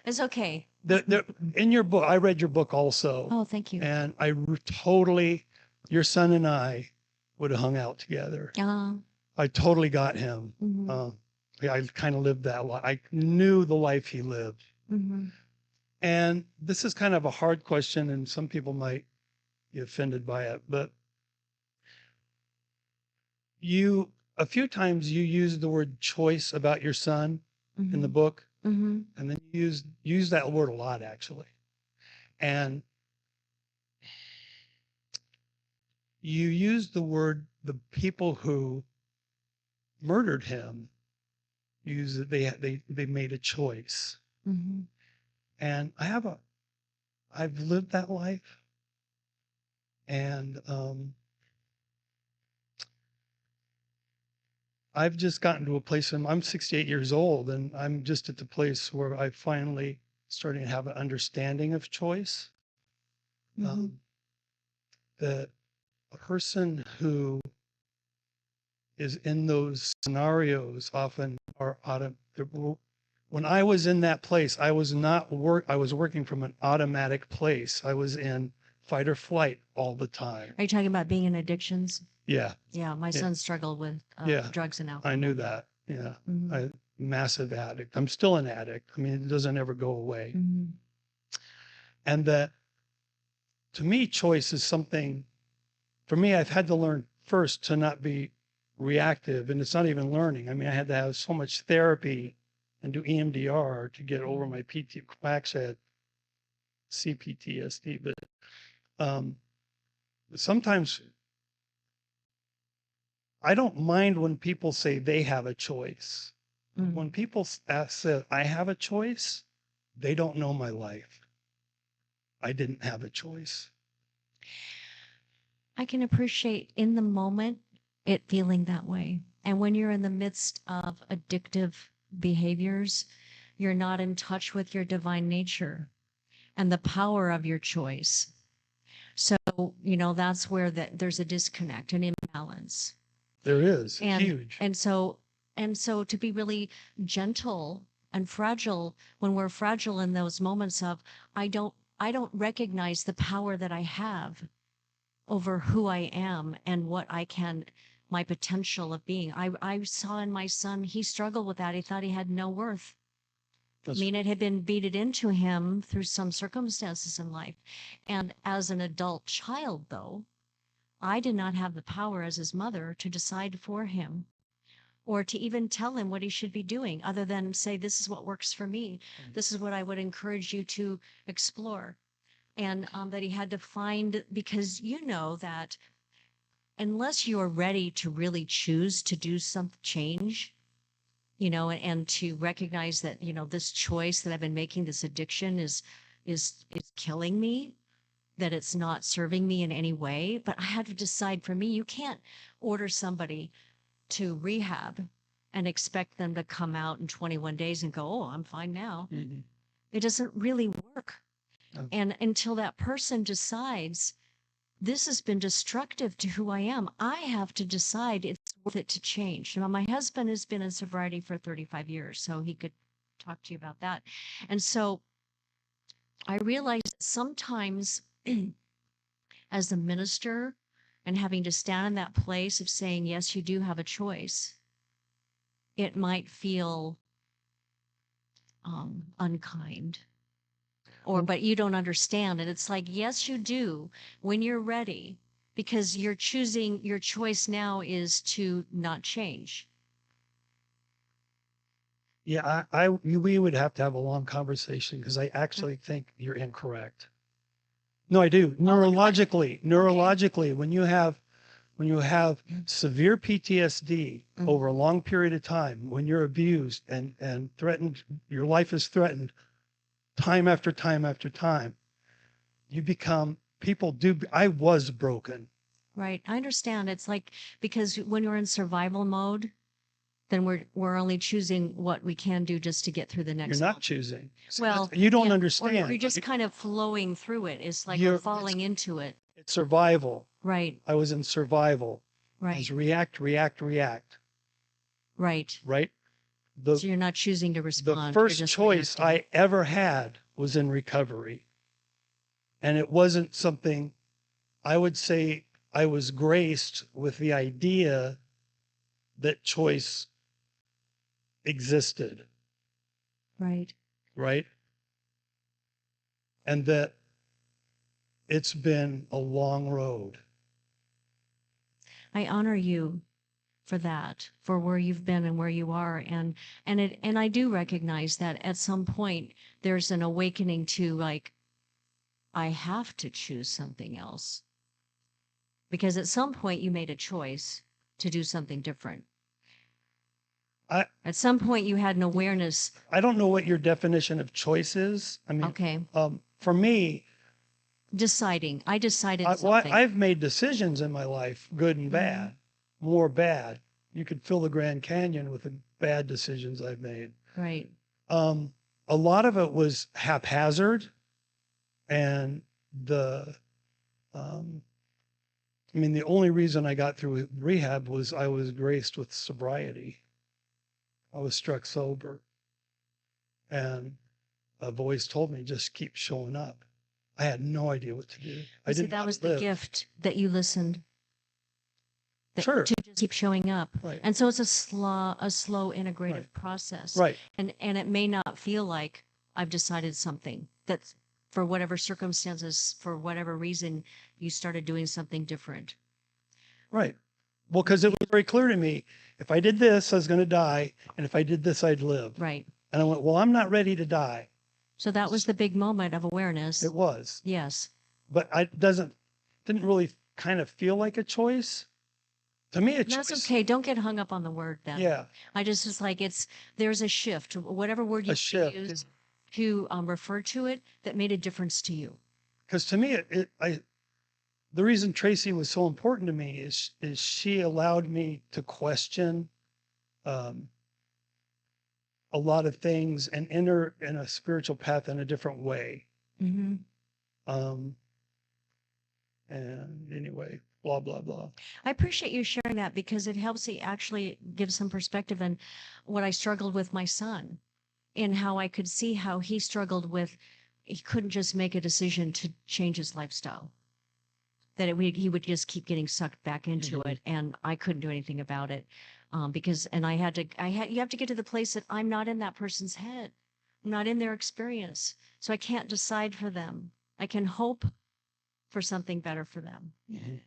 It's okay. In your book, I read your book also. Oh, thank you. And totally, your son and I would have hung out together. I totally got him. Mhm. I kind of lived that life. I knew the life he lived. Mm-hmm. And this is kind of a hard question, and some people might be offended by it, but a few times you used the word choice about your son in the book, and then you use that word a lot, actually. And you used the word, the people who murdered him, they made a choice. And I've lived that life. And I've just gotten to a place, and I'm 68 years old, and I'm just at the place where I finally starting to have an understanding of choice. Mhm. That a person who is in those scenarios often are when I was in that place, I was not I was working from an automatic place. I was in fight or flight all the time. Are you talking about being in addictions? Yeah, Yeah, my Yeah. son struggled with Yeah. drugs and alcohol. I knew that. Yeah. Mhm. Massive addict. I'm still an addict. I mean, it doesn't ever go away. Mhm. And that to me, choice is something, for me, I've had to learn first to not be reactive. And it's not even learning. I mean, I had to have so much therapy and do EMDR to get over my actually I had CPTSD, but sometimes I don't mind when people say they have a choice. Mhm. When people say I have a choice, they don't know my life. I didn't have a choice. I can appreciate in the moment it feeling that way. And when you're in the midst of addictive behaviors, you're not in touch with your divine nature and the power of your choice. So, that's where there's a disconnect, an imbalance. There is And huge. and so to be really gentle and fragile when we're fragile in those moments of I don't recognize the power that I have over who I am and what my potential of being. I saw in my son, he struggled with that. He thought he had no worth. I That's- mean, it had been beaten into him through some circumstances in life. And as an adult child, though, I did not have the power as his mother to decide for him or to even tell him what he should be doing other than say, this is what works for me. This is what I would encourage you to explore. And that he had to find, because that unless you are ready to really choose to do some change, and to recognize that, this choice that I've been making, this addiction is killing me, that it's not serving me in any way. But I had to decide for me, you can't order somebody to rehab and expect them to come out in 21 days and go, oh, I'm fine now. Mhm. It doesn't really work. No. And until that person decides, this has been destructive to who I am, I have to decide it's worth it to change. Now, my husband has been in sobriety for 35 years, so he could talk to you about that. And so I realized that sometimes as a minister and having to stand in that place of saying, yes, you do have a choice, it might feel unkind. But you don't understand. And it's like, yes, you do when you're ready, because your choice now is to not change. Yeah, we would have to have a long conversation because I actually think you're incorrect. No, I do. Neurologically, when you have severe PTSD over a long period of time, when you're abused and threatened, your life is threatened time after time after time, I was broken. Right. I understand. It's like, because when you're in survival mode, then we're only choosing what we can do just to get through the next You're not one. choosing. See, Well, you don't yeah, understand. Or you're just kind of flowing through it. It's like You're- we're falling into it. It's survival. Right. I was in survival. I Right. was react, Right. right? So you're not choosing to The respond. You're first just choice reacting. I ever had was in recovery. And it wasn't something, I would say I was graced with the idea that choice existed, Right. right? And that it's been a long road. I honor you for that, for where you've been and where you are. And I do recognize that at some point there's an awakening to, like, I have to choose something else. Because at some point you made a choice to do something different. At some point you had an awareness. I don't know what your definition of choice is. I mean, Okay. For me, I decided something. I've made decisions in my life, good and bad, more bad. You could fill the Grand Canyon with the bad decisions I've made. Right. a lot of it was haphazard, and I mean, the only reason I got through rehab was I was graced with sobriety. I was struck sober, and a voice told me, just keep showing up. I had no idea what to do. I See, didn't know that how was to the live. gift that you listened. Sure. To just keep showing up. Right. And so it's a slow integrative Right. process. Right. And it may not feel like I've decided something that for whatever circumstances, for whatever reason, you started doing something different. Right. Well, because it was very clear to me, if I did this, I was going to die. And if I did this, I'd live. Right. And I went, well, I'm not ready to die. So that was the big moment of awareness. It was. Yes. But didn't really kind of feel like a choice. To me, a choice. That's okay. Don't get hung up on the word then. Yeah. I just was like, there's a shift, whatever word you shift. use to refer to it that made a difference to you. Because to me, the reason Tracy was so important to me is she allowed me to question a lot of things and enter in a spiritual path in a different way. Mm-hmm. And anyway, blah, blah, blah. I appreciate you sharing that because it helps me actually give some perspective on what I struggled with my son and how I could see how he struggled with, he couldn't just make a decision to change his lifestyle. That he would just keep getting sucked back into it, and I couldn't do anything about it because, and you have to get to the place that I'm not in that person's head, I'm not in their experience, so I can't decide for them. I can hope for something better for them. Mhm.